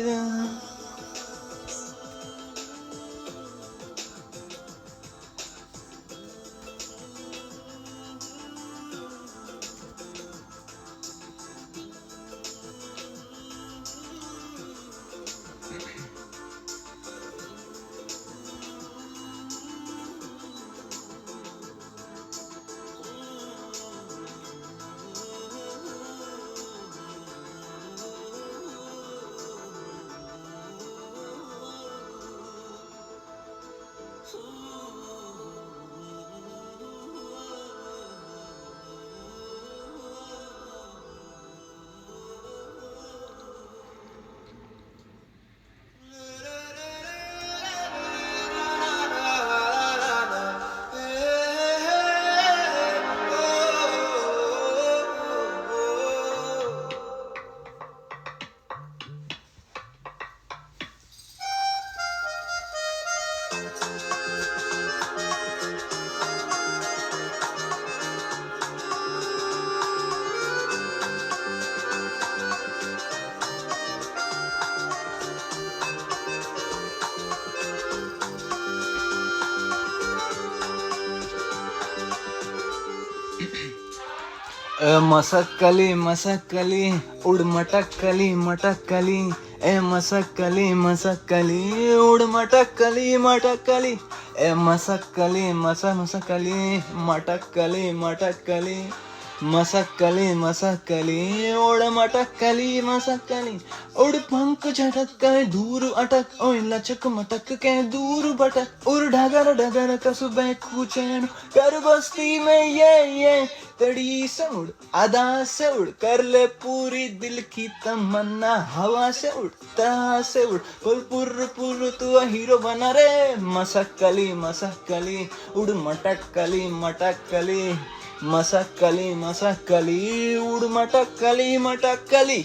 मसक्कली मसक्कली उड़ मटक्कली मटक्कली ए मसक्कली मसक्कली उड़ मटक्कली मटक्कली ए मसक्कली मसक्कली मटक्कली मटक्कली मसक्कली मसक्कली उड़ मटक्कली मसक्कली उड़ पंख झटक के दूर अटक ओए लचक मटक के दूर भटक उड़ ढगर ढगर कसबे कुचैन कर बस्ती में ये तड़ी से उड़ आधा से उड़ कर ले पूरी दिल की तमन्ना हवा से उड़ तरह से उड़ पुर तू हीरो बना रे मसक्कली मसक्कली उड़ मटक्कली मटक्कली मसक्कली मसक्कली उड़ मटक्कली मटक्कली.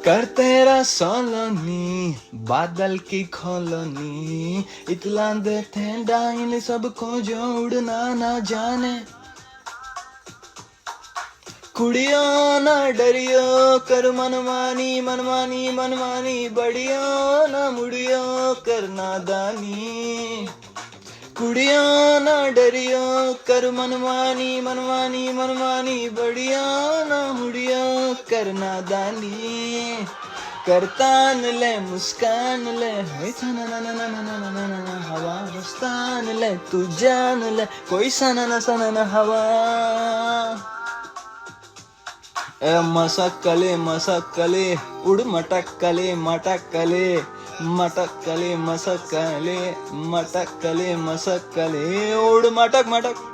कर तेरा सोलोनी बादल की खोलोनी इतला देते डाइन सबको जो उड़ना ना जाने कुड़ियो ना डरियो कर मनमानी मनमानी मनमानी बड़ियो ना मुड़ियो कर नादानी कुड़ियो ना डरियो कर मनमानी मनमानी मनमानी बड़ियो ना मुड़ियो कर नादानी करतान ले मुस्कान ले ना ना ना ना ना ना ना ना ना हवा बस्तान ले तू जान ले कोई सना ना हवा ए मसक्कले मसक्कले उड़ मटक्कले मटक्कले मटक्कले मसक्कले मटक्कले मसक्कले उड़ मटक मटक.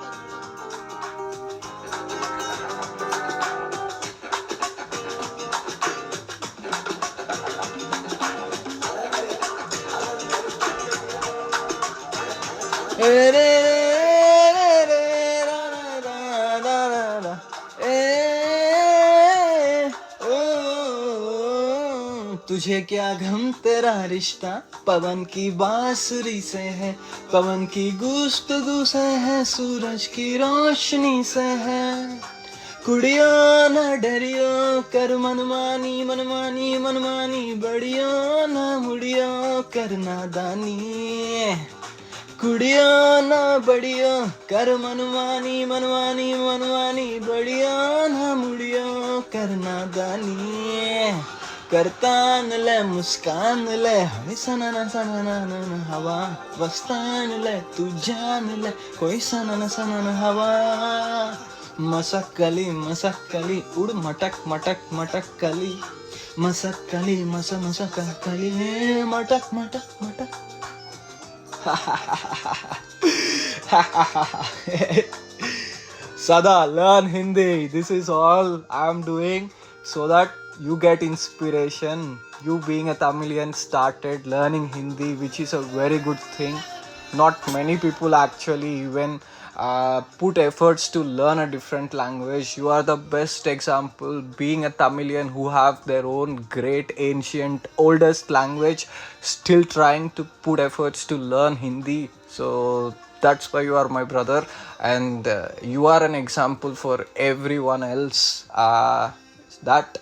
ए रे रे रे रा रा रा रा रा तुझे क्या गम तेरा रिश्ता पवन की बांसुरी से है पवन की गुफ्तगू से है सूरज की रोशनी से है कुड़ियो ना डरियो कर मनमानी मनमानी मनमानी बड़ियो ना मुड़ियो कर नादानी कुड़ियो ना बड़ियो कर मनमानी मनमानी मनमानी बड़ियो ना मुड़ियो कर नादानी करतान ले मुस्कान ले हमें सना ना हवा वस्तान ले तू जान ले कोई सना हवा मसक्कली मसक्कली उड़ मटक मटक मटक्कली मसक्कली मसक्कली मटक मटक मटक. Sada, learn Hindi. This is all I'm doing so that you get inspiration. You being a Tamilian started learning Hindi, which is a very good thing. Not many people actually even put efforts to learn a different language. You are the best example, being a Tamilian who have their own great ancient oldest language, still trying to put efforts to learn Hindi. So that's why you are my brother, and you are an example for everyone else, that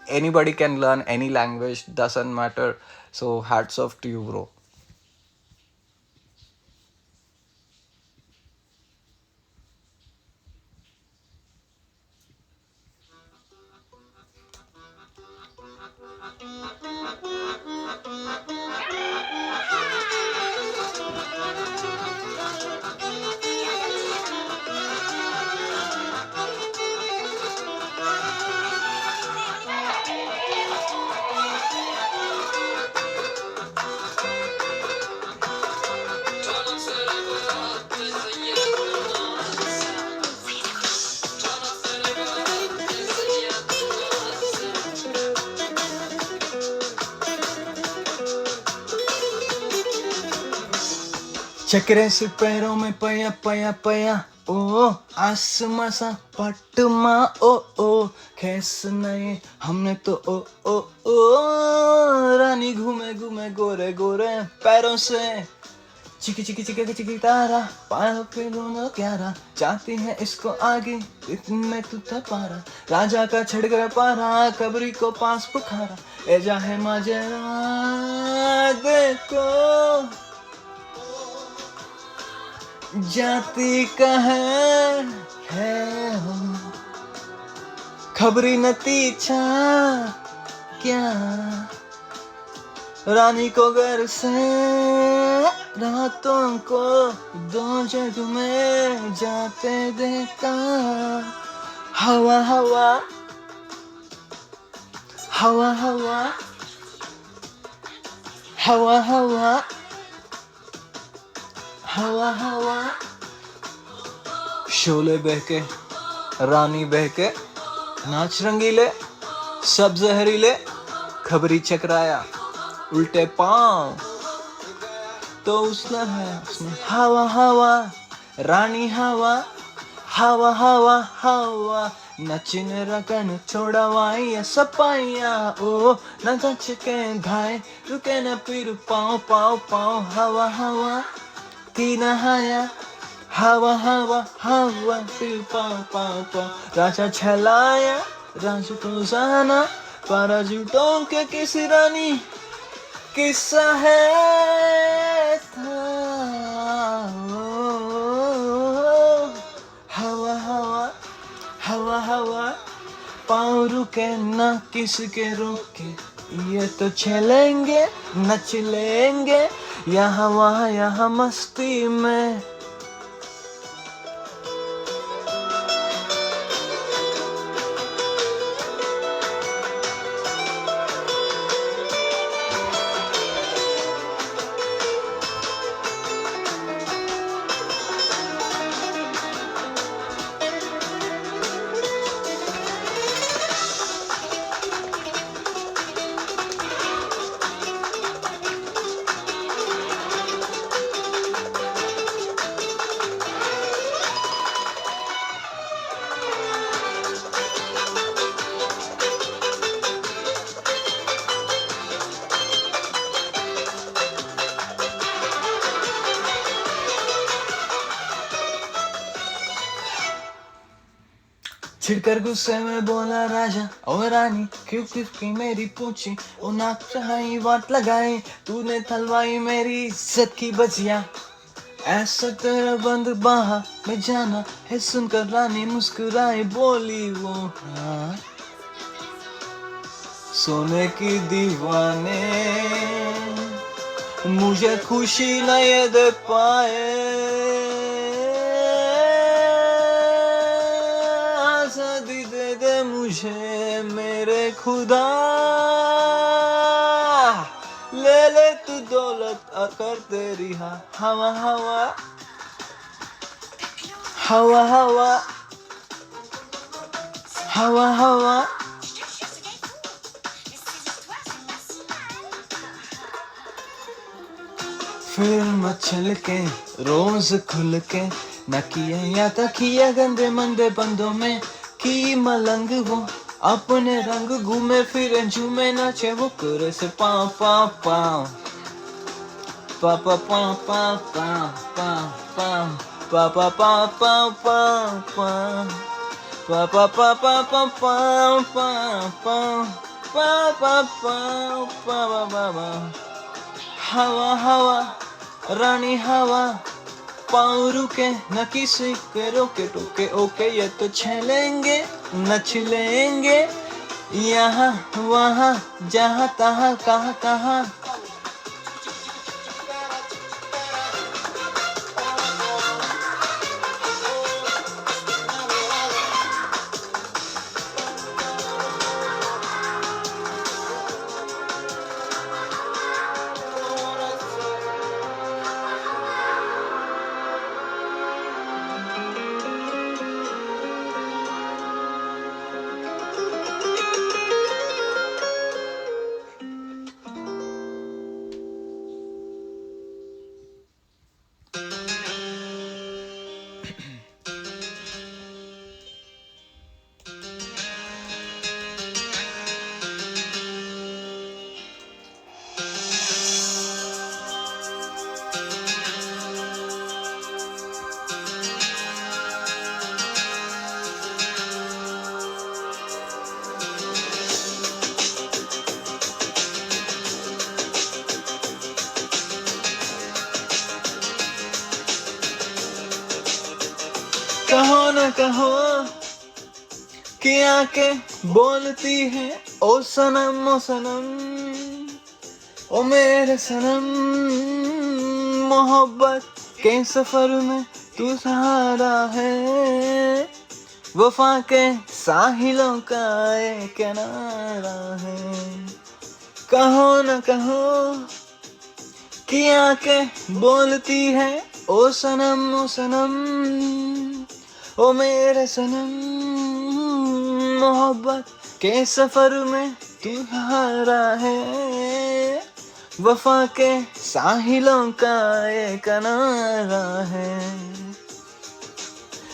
anybody can learn any language, doesn't matter. So hats off to you, bro. चक्रे से पैरों में पया पया पया ओ आसमां सा पटमा ओ ओ कैसे नहीं हमने तो ओ ओ ओ रानी घूमे घूमे गोरे गोरे पैरों से चिकी चिकी चिकी चिकी तारा पारों पे दोनों क्यारा चाहती है इसको आगे इतने तू था पारा राजा का छिड़ गया पारा कबरी को पास पुखारा ए जाहे माजरा देखो जाती कहाँ है हो खबरी नतीजा क्या रानी को घर से रातों को दो जग में जाते देखा हवा हवा हवा हवा हवा हवा हवा हवा शोले बहके रानी बहके नाच रंगीले सब जहरीले खबरी चकराया उल्टे पांव तो उसने हवा हवा रानी हवा हवा हवा हवा नचिन रकन छोड़वाइया सपाइया ओ न के भाई रुके न पीर पाँव पाँव पाँव हवा हवा तीन हाया हवा हवा हवा पीर पाँव पाँव पाँव राजा छलाया राजू को जाना para जूटों के किसी रानी किस्सा है था हवा हवा हवा हवा पाँव रुके ना किसके रोके ये तो चलेंगे नच लेंगे यहाँ वहाँ यहाँ मस्ती में छिड़कर गुस्से में बोला राजा ओ रानी क्यों की मेरी पूछी ओ नाक चढ़ाई वाट लगाई तूने थलवाई मेरी इज्जत की बजिया ऐसा तेरा बंद बाहा में जाना है सुनकर रानी मुस्कुराई बोली वो हाँ सोने की दीवाने मुझे खुशी न ये दे पाए आजादी दे दे मुझे मेरे खुदा ले ले तू दौलत कर तेरी हवा हवा हवा हवा हवा हवा फिर मचल के रोज खुल के न किया या तकिया गंदे मंदे बंदों में की मलंग वो अपने रंग घूमे फिरे झूमे नाचे वो करे से पाँव पाँव पाँव पापा पाँव पाँव पाँव पाँव पापा पाँव पाँव पाँव पाँव पापा पापा पाँव पाँव पाँव पापा पाँव पाँव हवा हवा रानी हवा पाँव रुके न किसी के रोके टोके ओके ये तो चलेंगे नच लेंगे यहाँ वहाँ जहाँ तहाँ कहाँ कहाँ न कहो कि आंखें बोलती हैं ओ सनम ओ सनम, ओ मेरे सनम, मोहब्बत के सफर में तू सहारा है, वफा के साहिलों का एक किनारा है। कहो न कहो कि आंखें बोलती है ओ सनम ओ सनम, ओ मेरे सनम, मोहब्बत के सफर में तू सहारा है, वफा के साहिलों का एक किनारा है।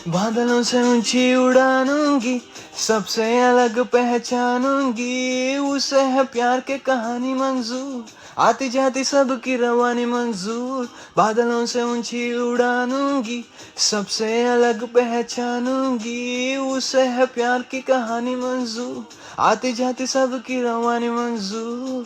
बादलों से ऊंची उड़ानूंगी, सबसे अलग पहचानूंगी, उसे है प्यार के कहानी मंजूर, आती जाती सबकी रवानी मंजूर। बादलों से ऊंची उड़ानूंगी, सबसे अलग पहचानूंगी, उसे है प्यार की कहानी मंजूर, आती जाती सबकी रवानी मंजूर।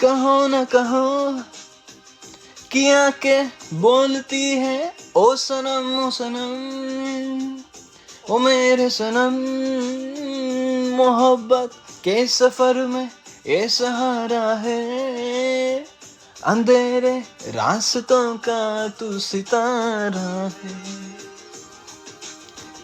कहो न कहो कि आंखें बोलती है ओ सनम ओ सनम, ओ मेरे सनम, मोहब्बत के सफर में ये सहारा है, अंधेरे रास्तों का तू सितारा है।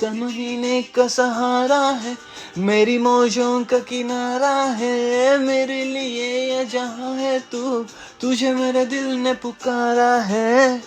तमहीने का सहारा है, मेरी मौजों का किनारा है, मेरे लिए ये जहां है तू, तुझे मेरे दिल ने पुकारा है।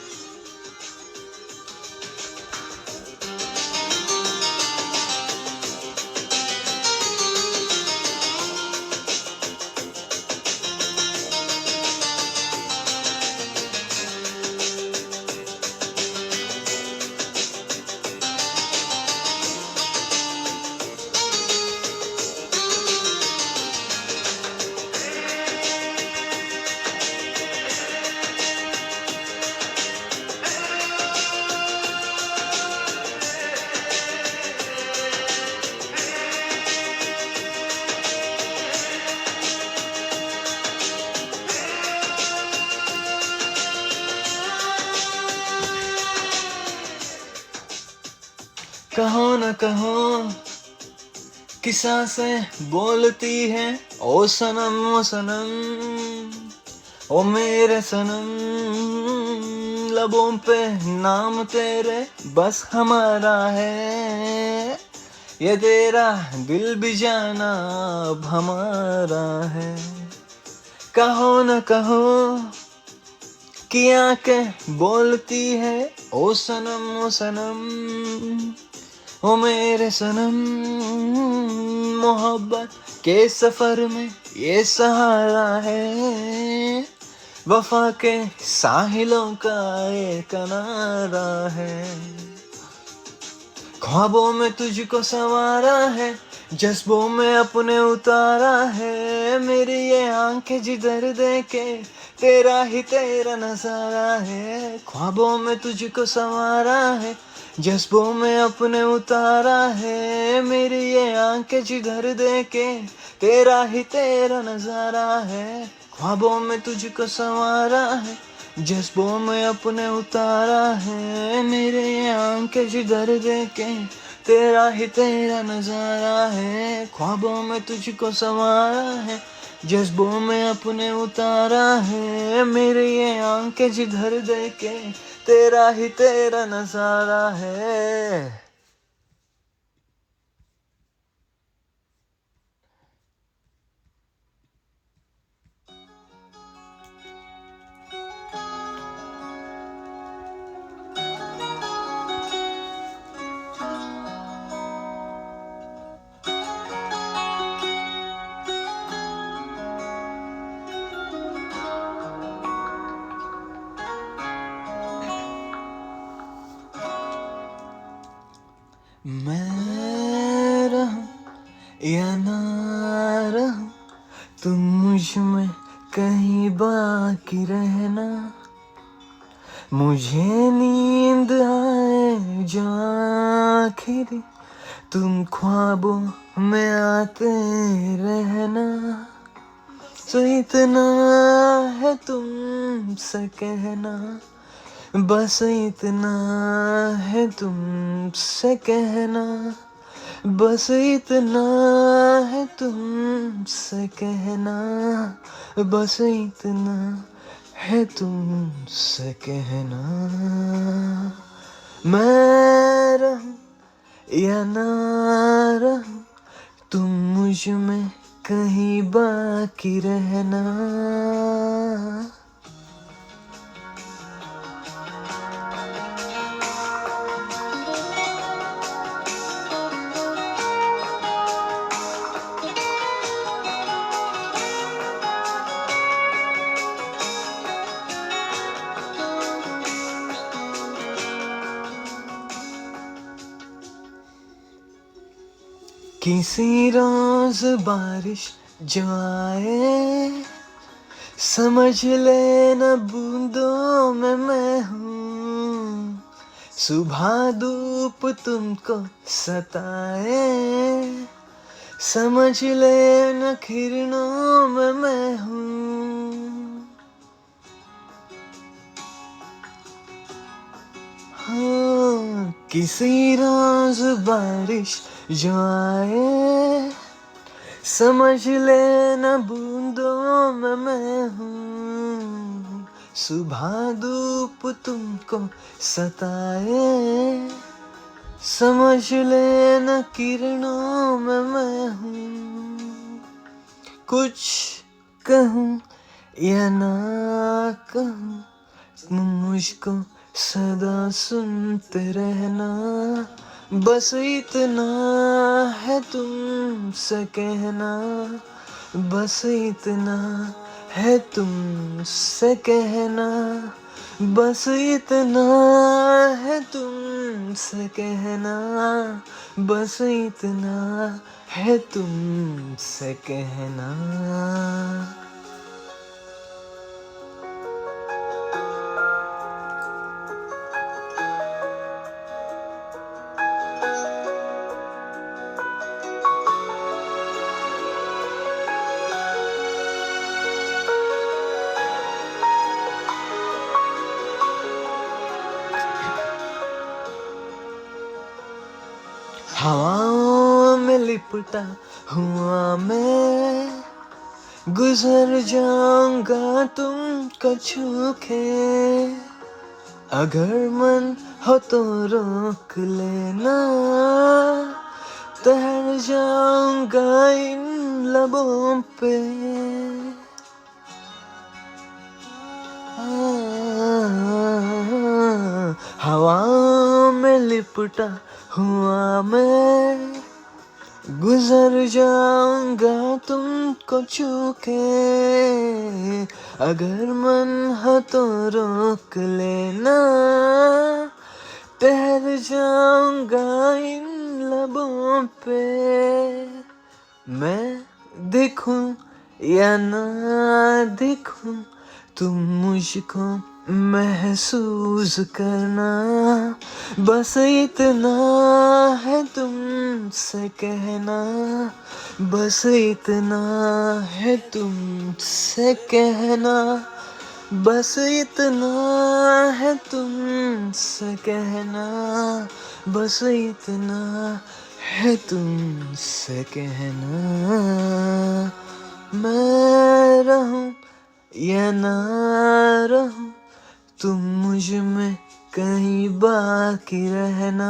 कहो न कहो कि सांसें बोलती हैं ओ सनम ओ सनम, ओ मेरे सनम, लबों पे नाम तेरे बस हमारा है, ये तेरा दिल भी जाना अब हमारा है। कहो न कहो कि आंखें बोलती है ओ सनम ओ सनम, ओ मेरे सनम, मोहब्बत के सफर में ये सहारा है, वफा के साहिलों का ये किनारा है। ख्वाबों में तुझको संवारा है, जज्बों में अपने उतारा है, मेरी ये आंखें जिधर देखे तेरा ही तेरा नजारा है। ख्वाबों में तुझको संवारा है, जज्बों में अपने उतारा है, मेरी ये आंखें जिधर देखे तेरा ही तेरा नजारा है। ख्वाबों में तुझको संवारा है, जज्बों में अपने उतारा है, मेरे ये आंखें जिधर देखे तेरा ही तेरा नजारा है। ख्वाबों में तुझको संवारा है, जज्बों में अपने उतारा है, मेरे ये आंखें जिधर देखे तेरा ही तेरा नजारा है। या ना रहूं, तुम मुझ में कहीं बाकी रहना, मुझे नींद आए जो आखिरी तुम ख्वाबों में आते रहना, तो इतना है तुमसे कहना, बस इतना है तुमसे कहना, बस इतना है तुमसे कहना, बस इतना है तुमसे कहना, मैं रहूं या ना रहूं, तुम मुझ में कहीं बाकी रहना। किसी रोज बारिश जो आए, समझ लेना बूंदों में मैं हूँ, सुबह धूप तुमको सताए, समझ लेना किरणों में मैं हूँ। हाँ, किसी रोज बारिश जो आए, समझ लेना बूंदों में मैं हूँ, सुबह धूप तुमको सताए, समझ लेना किरणों में मैं हूँ। कुछ कहूँ या ना कहूँ, तुम मुझको सदा सुनते रहना, बस इतना है तुमसे कहना, बस इतना है तुमसे कहना, बस इतना है तुमसे कहना, बस इतना है तुमसे कहना। हवाओं में लिपटा हुआ मैं, गुजर जाऊंगा तुमको छू के, अगर मन हो तो रोक लेना, ठहर जाऊंगा इन लबों पे। हवाओं में लिपटा हुआ मैं, गुजर जाऊंगा तुमको छू के, अगर मन हो तो रोक लेना, ठहर जाऊंगा इन लबों पे। मैं देखूं या ना देखूं, तुम मुझको महसूस करना, बस इतना है तुमसे कहना, बस इतना है तुमसे कहना, बस इतना है तुमसे कहना, बस इतना है तुमसे कहना। मैं रहूं या ना रहूं, तुम मुझ में कहीं बाकी रहना।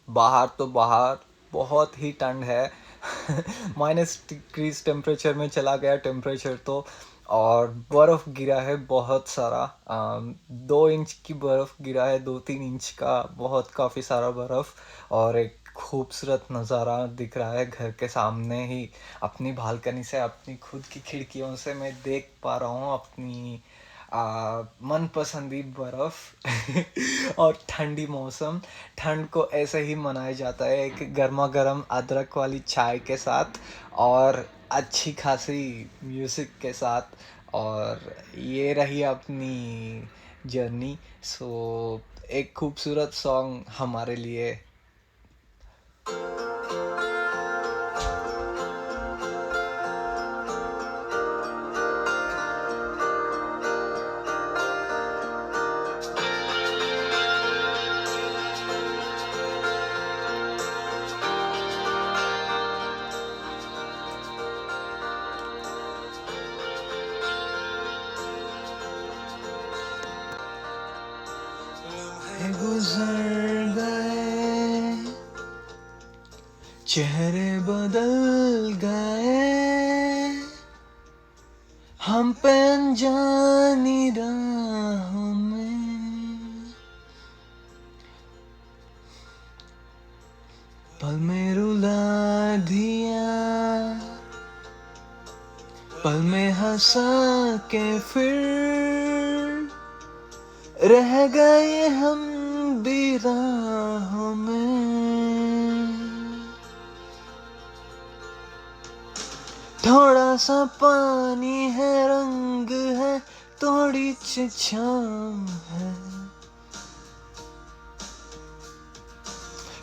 बाहर तो बाहर बहुत ही ठंड है। -डिग्रीज टेम्परेचर में चला गया टेम्परेचर तो, और बर्फ़ गिरा है बहुत सारा। 2 इंच की बर्फ़ गिरा है, 2-3 इंच का, बहुत काफ़ी सारा बर्फ़। और एक खूबसूरत नज़ारा दिख रहा है घर के सामने ही। अपनी बालकनी से, अपनी खुद की खिड़कियों से मैं देख पा रहा हूँ अपनी मनपसंदी बर्फ़ और ठंडी मौसम। ठंड को ऐसे ही मनाया जाता है एक गरमा-गरम अदरक वाली चाय के साथ और अच्छी खासी म्यूज़िक के साथ। और ये रही अपनी जर्नी। सो एक खूबसूरत सॉन्ग हमारे लिए। गुज़र गए, चेहरे बदल गए, हम पे अनजानी राहों में, पल में रुला दिया, पल में हंसा के फिर रह गए हम भी राहों में। थोड़ा सा पानी है, रंग है, थोड़ी छाँव है,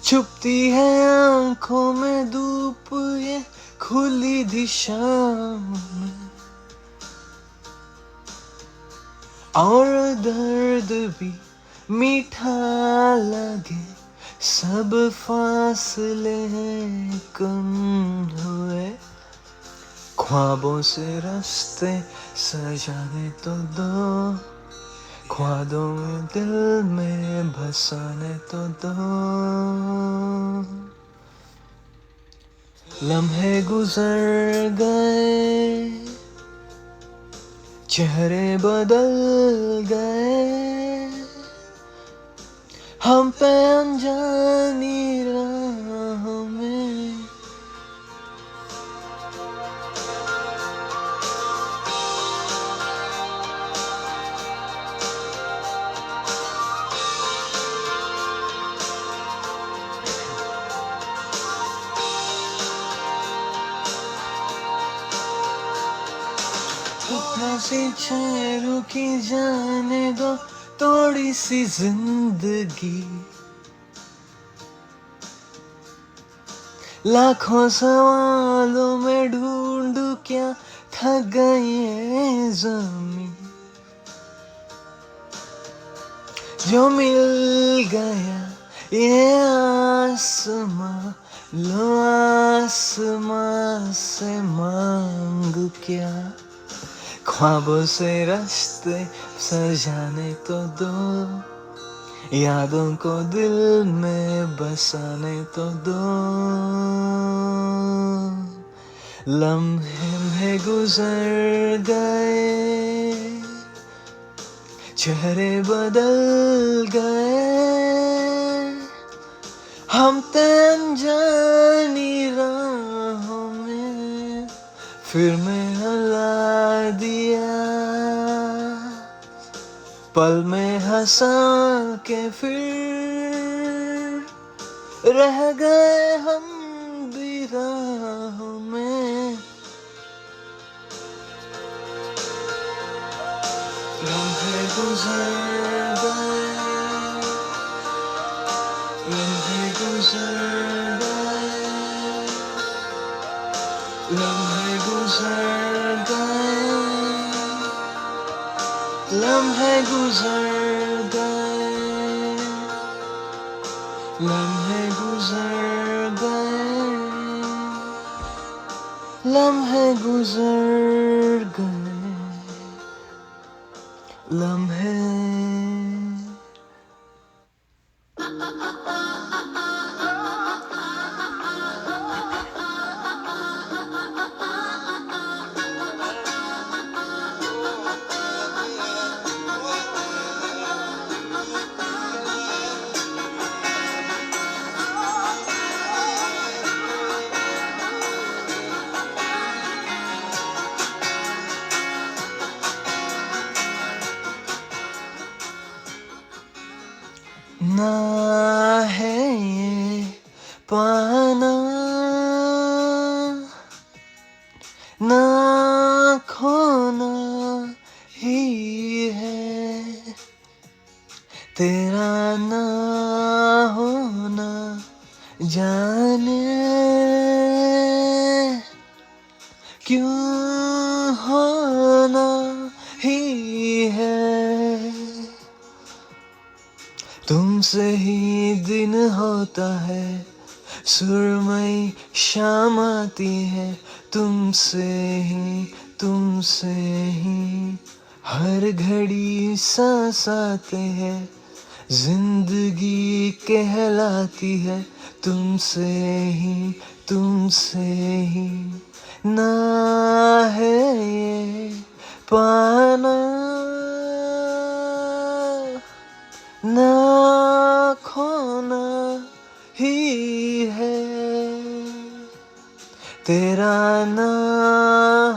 छुपती है आँखों में धूप ये खुली दिशाओं में। और दर्द भी मीठा लगे, सब फासले कम हुए, ख्वाबों से रास्ते सजाने तो दो, ख्वाबों में दिल में बसाने तो दो। लम्हे गुजर गए, चेहरे बदल गए, हम पे अनजानी राहों में। थोड़ा सी चेहरों की जाने दो, थोड़ी सी जिंदगी, लाखों सवालों में ढूंढूं क्या थक गई है ज़मीं। जो मिल गया ये आसमां, लो आसमां से मांग क्या, ख्वाबों से रास्ते सजाने तो दो, यादों को दिल में बसाने तो दो। लम्हे गुजर गए, चेहरे बदल गए, हम ते अनजानी राहों में फिर मैं हला दिया, पल में हंसा के फिर रह गए हम भी राहों में। लम्हे गुजर गए, लम्हे गुजर गए, लम्हे गुजर गए, लम्हे गुजर गए, लम्हे गुजर गए, लम्हे गुजर गए, लम्हे। क्यों होना ही है, तुमसे ही दिन होता है, सुरमई शाम आती है, तुमसे ही हर घड़ी सांस आते हैं, जिंदगी कहलाती है, तुमसे ही ना है ये पाना, ना खोना ही है, तेरा ना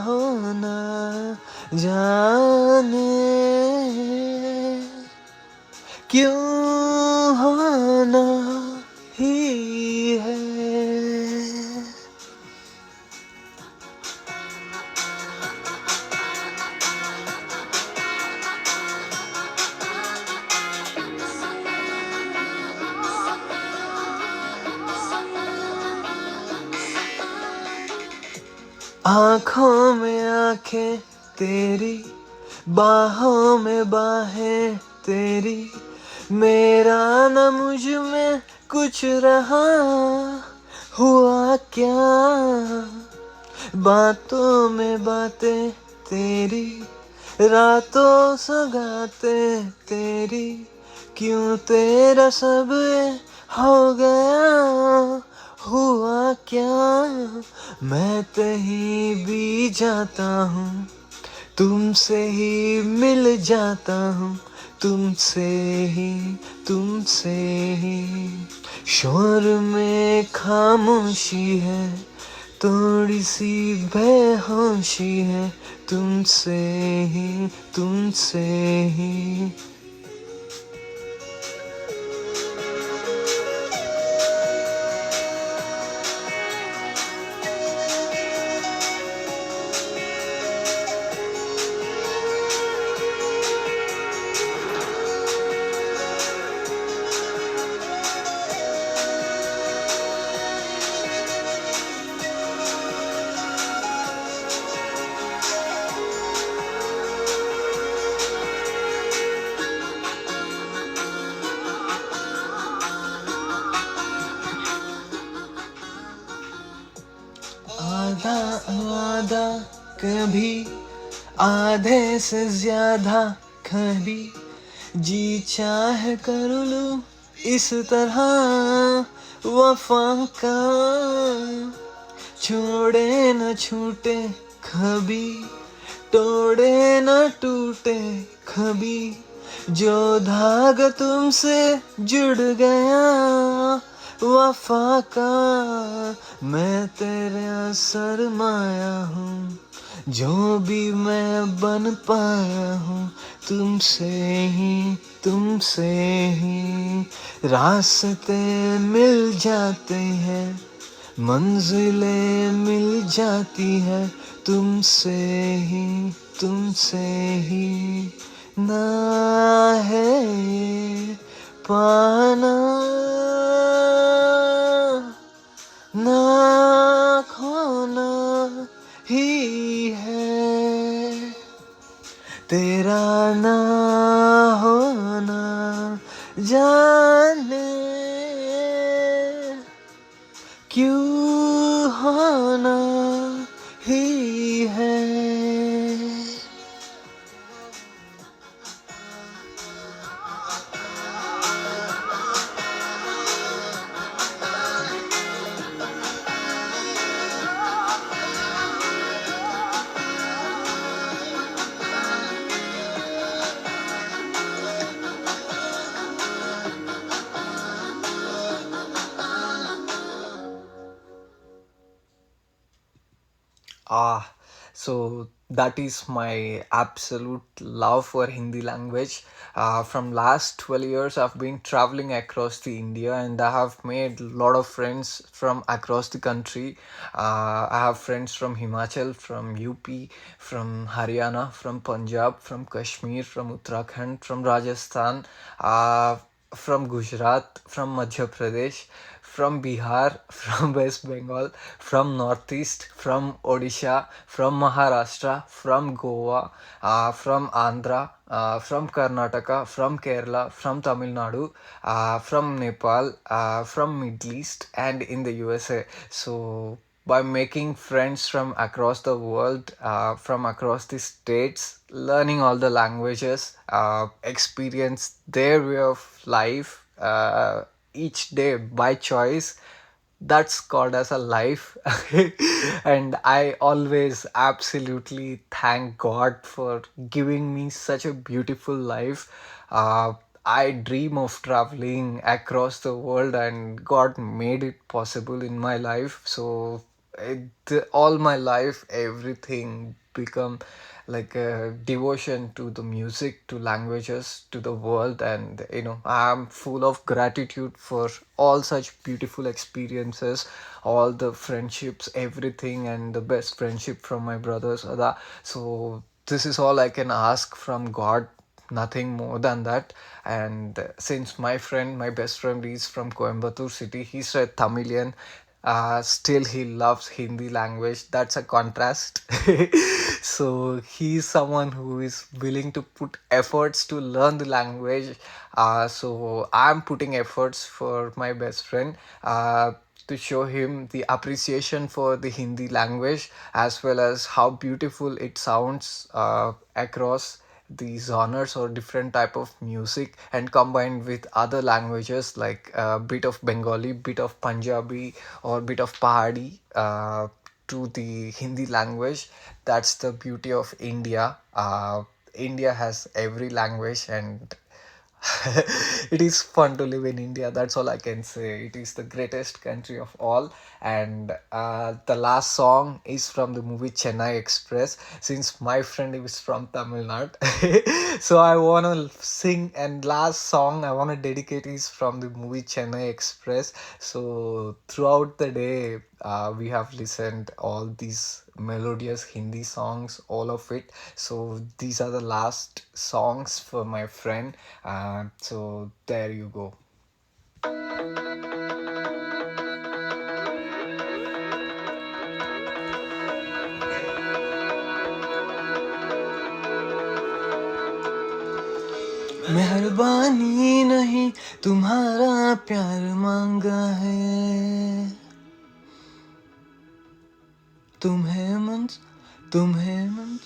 होना जाने क्यों होना ही है। आँखों में आँखें तेरी, बाहों में बाहें तेरी, मेरा न मुझ में कुछ रहा, हुआ क्या, बातों में बातें तेरी, रातों सगाते तेरी, क्यों तेरा सब ये हो गया, हुआ क्या, मैं कहीं भी जाता हूँ, तुमसे ही मिल जाता हूँ, तुमसे ही शोर में खामोशी है, थोड़ी सी बेहोशी है, तुमसे ही आधा आधा कभी आधे से ज्यादा कभी, जी चाहे कर लूं इस तरह वफा का, छोड़े न छूटे कभी, तोड़े न टूटे कभी, जो धागा तुमसे जुड़ गया वफा का, मैं तेरा सरमाया हूँ, जो भी मैं बन पाया हूँ, तुमसे ही रास्ते मिल जाते हैं, मंजिलें मिल जाती है, तुमसे ही ना है ये पाना, ना खोना ही है, तेरा ना होना जाने क्यों होना ही है। So that is my absolute love for Hindi language. From last 12 years, I've been traveling across the India, and I have made a lot of friends from across the country. I have friends from Himachal, from UP, from Haryana, from Punjab, from Kashmir, from Uttarakhand, from Rajasthan, from Gujarat, from Madhya Pradesh, from Bihar, from West Bengal, from Northeast, from Odisha, from Maharashtra, from Goa, from Andhra, from Karnataka, from Kerala, from Tamil Nadu, from Nepal, from Middle East, and in the USA. So by making friends from across the world, from across the states, learning all the languages, experience their way of life each day by choice. That's called as a life. And I always absolutely thank God for giving me such a beautiful life. uh, I dream of traveling across the world, and God made it possible in my life. So all my life, everything become like a devotion to the music, to languages, to the world. And I'm full of gratitude for all such beautiful experiences, all the friendships, everything, and the best friendship from my brothers. So this is all I can ask from God, nothing more than that. And since my best friend is from Coimbatore city, he's a Tamilian. Still he loves Hindi language. That's a contrast. So he's someone who is willing to put efforts to learn the language. So I'm putting efforts for my best friend, to show him the appreciation for the Hindi language, as well as how beautiful it sounds across the genres or different type of music, and combined with other languages like a bit of Bengali, bit of Punjabi, or bit of Pahadi, to the Hindi language. That's the beauty of India. India has every language, and it is fun to live in India. That's all I can say. It is the greatest country of all. And the last song is from the movie Chennai Express. Since my friend is from Tamil Nadu, so I wanna sing. And last song I wanna dedicate is from the movie Chennai Express. So throughout the day, we have listened all these melodious Hindi songs, all of it. So these are the last songs for my friend. So there you go. मेहरबानी नहीं तुम्हारा प्यार मांगा है, तुम्हें मन तुम्हें मन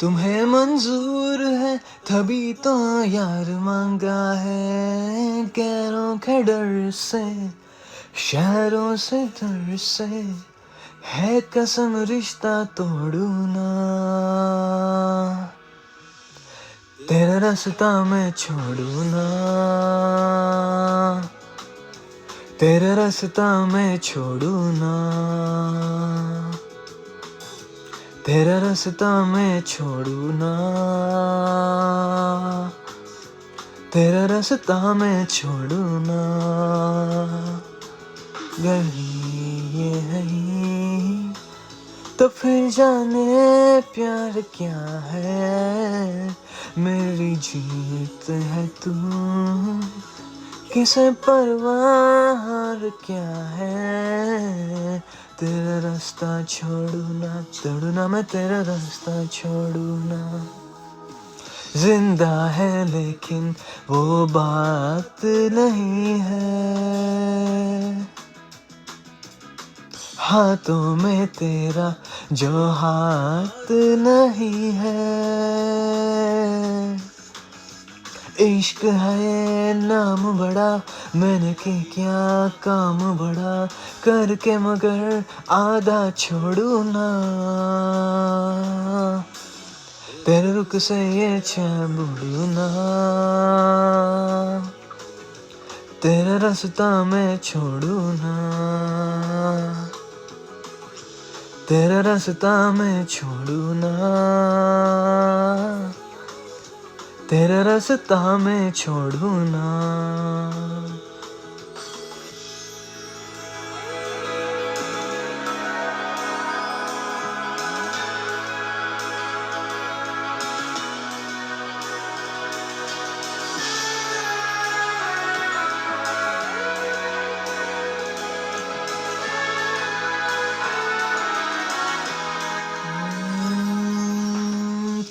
तुम्हें मंजूर है, तभी तो यार मांगा है। गैरों के डर से, शहरों से डर से, है कसम रिश्ता तोड़ू ना। तेरा रास्ता मैं छोड़ू ना, तेरा रास्ता मैं छोड़ू ना, तेरा रास्ता मैं छोड़ू ना, तेरा रास्ता मैं छोड़ू ना। अगर ये है तो फिर जाने प्यार क्या है। मेरी जीत है तू, किसे परवाह क्या है। तेरा रास्ता छोड़ू ना मैं, तेरा रास्ता छोड़ू ना। जिंदा है लेकिन वो बात नहीं है, हाथों में तेरा जो हाथ नहीं है। इश्क है ये नाम बड़ा, मैंने की क्या काम बड़ा, करके मगर आधा छोड़ू ना। तेरे रुख से ये चैन बुड़ू ना, तेरा रास्ता मैं छोड़ू ना, तेरा रास्ता मैं छोड़ू ना, तेरा रास्ता मैं छोड़ू ना।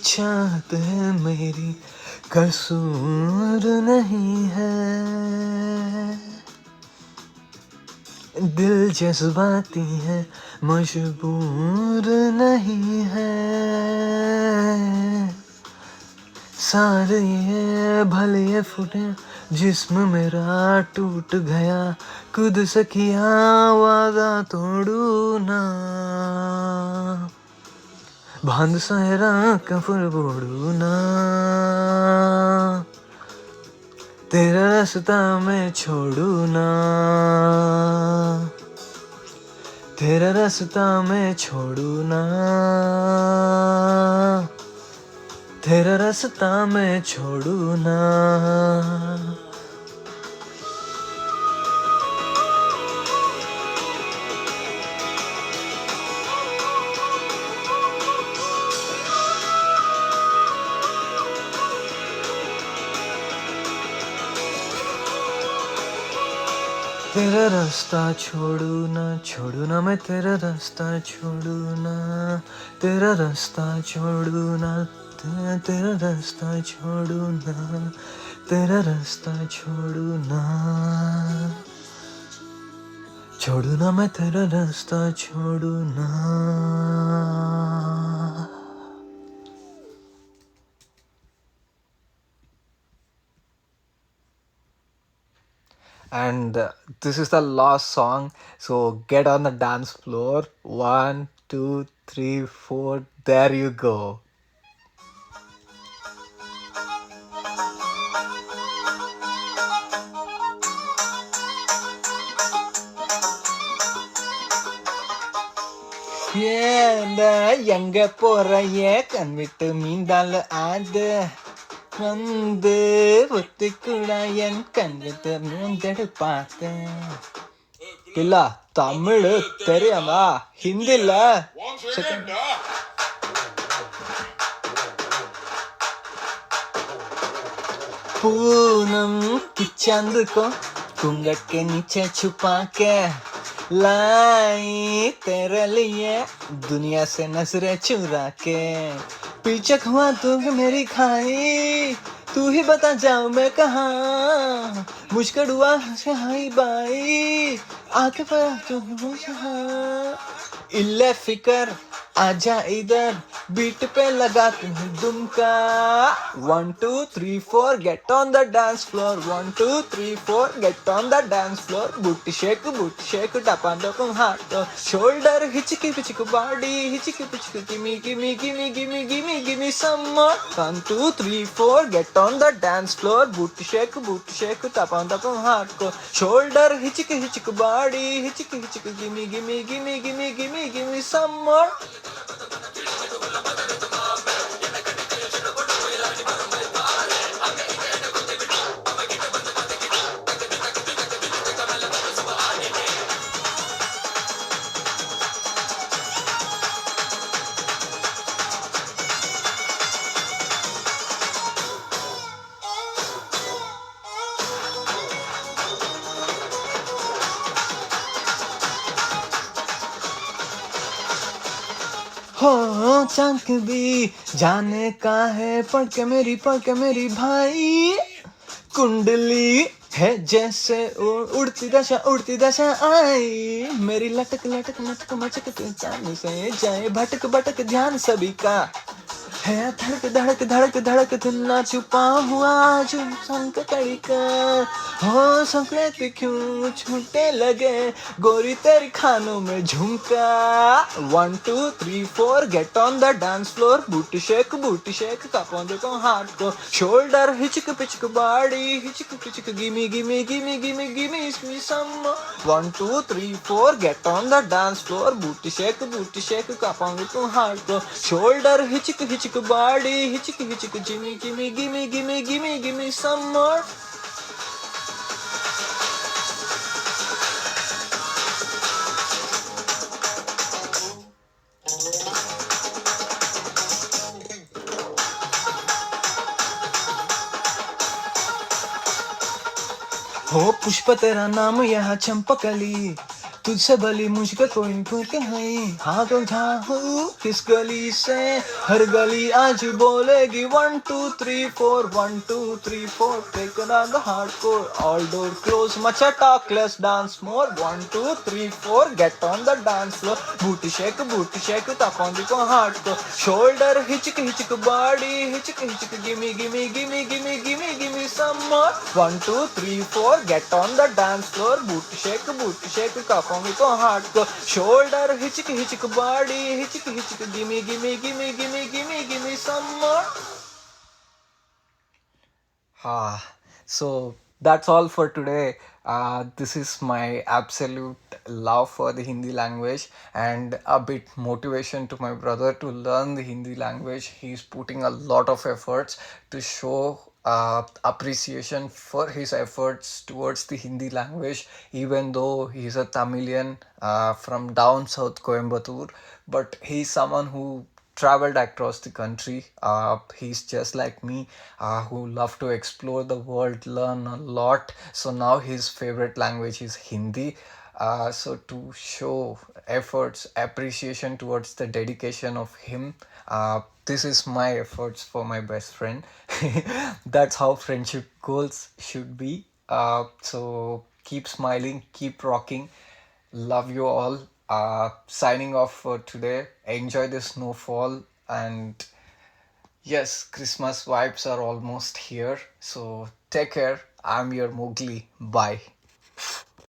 चाहत है मेरी कसूर नहीं है, दिल जज्बाती है मजबूर नहीं है, सारे ये भले ये फूटे जिस्म मेरा टूट गया, खुद से किया वादा तोड़ू ना, बांध सहरा कफर बोड़ू ना, तेरा रास्ता मैं छोड़ू ना, तेरा रास्ता मैं छोड़ू ना, तेरा रास्ता मैं छोड़ू ना. तेरा रास्ता छोड़ू ना मैं तेरा रास्ता छोड़ू ना, तेरा रास्ता छोड़ू ना, तेरा रास्ता छोड़ू ना, तेरा रास्ता छोड़ू ना, छोड़ू ना मैं तेरा रास्ता छोड़ू ना. And this is the last song, so get on the dance floor. 1 2 3 4, there you go. எங்க போறைய கண்விட்டு மீண்டால ஆது வந்து ஒத்துக்குடா என் கண்விட்டு மூந்தெடு பார்த்தேன். இல்ல தமிழ் தெரியாமா, ஹிந்தில पूनम की चांद को घूंघट के नीचे छुपा के लाई तेरे लिए दुनिया से नजरें चुरा के, पीछे हुआ तू मेरी खाई, तू ही बता जाऊं मैं कहाँ, मुझको डुआ से हाई बाई आके पर तू इल्ले फिकर आजा इधर, बीट पे लगा तुम्हें Dumka. 1 2 3 4 get on the dance floor. 1 2 3 4 get on the dance floor. booty shake tap on the heart, shoulder hitchiki pitchiki body hitchiki pitchiki, gimme gimme gimme gimme gimme gimme some more. 1 2 3 4 get on the dance floor. booty shake tap on the heart, shoulder hitchiki body hitchiki gimme gimme gimme gimme gimme gimme some more. हो चांद भी जाने का है, पढ़ के मेरी भाई, कुंडली है जैसे उड़ती दशा आई, मेरी लटक मचक चांद से जाए भटक ध्यान सभी का है, धड़क धुना छुपा हुआ झुमसंक कड़ी का, हो संक्रांति क्यों छूटे लगे गोरी तेरी खानों में झुमका. 1 2 3 4 get on the dance floor. booty shake tap on the heart को, shoulder hitchik pitchik body hitchik gimme gimme gimme gimme gimme me some. 1 2 3 4 get on the dance floor. booty shake tap on the heart को, shoulder hitchik body hitchik gimme some more. हो पुष्प तेरा नाम यहाँ चंपकली, तुझसे भली मुझको कोई नहीं कहीं, हाँ तो जाऊँ किस गली से, हर गली आज बोलेगी 1 2 3 4 1 2 3 4, take another hardcore, all door close, much talk less dance more, 1 2 3 4, get on the dance floor, booty shake tap on the hardcore, shoulder hitchik body hitchik gimme gimme gimme gimme gimme gimme some more, 1 2 3 4, get on the dance floor, booty shake tap on the hardcore, shoulder hitchik body hitchik gimme gimme gimme gimme gimme gimme some more. So that's all for today. This is my absolute love for the Hindi language and a bit motivation to my brother to learn the Hindi language. He's putting a lot of efforts to show appreciation for his efforts towards the Hindi language, even though he's a Tamilian from down south Coimbatore. But he's someone who traveled across the country. He's just like me, who love to explore the world, learn a lot. So now his favorite language is Hindi. So to show efforts, appreciation towards the dedication of him, this is my efforts for my best friend. That's how friendship goals should be. So keep smiling, keep rocking. Love you all. Signing off for today. Enjoy the snowfall, and yes, Christmas vibes are almost here. So take care. I'm your Mowgli. Bye.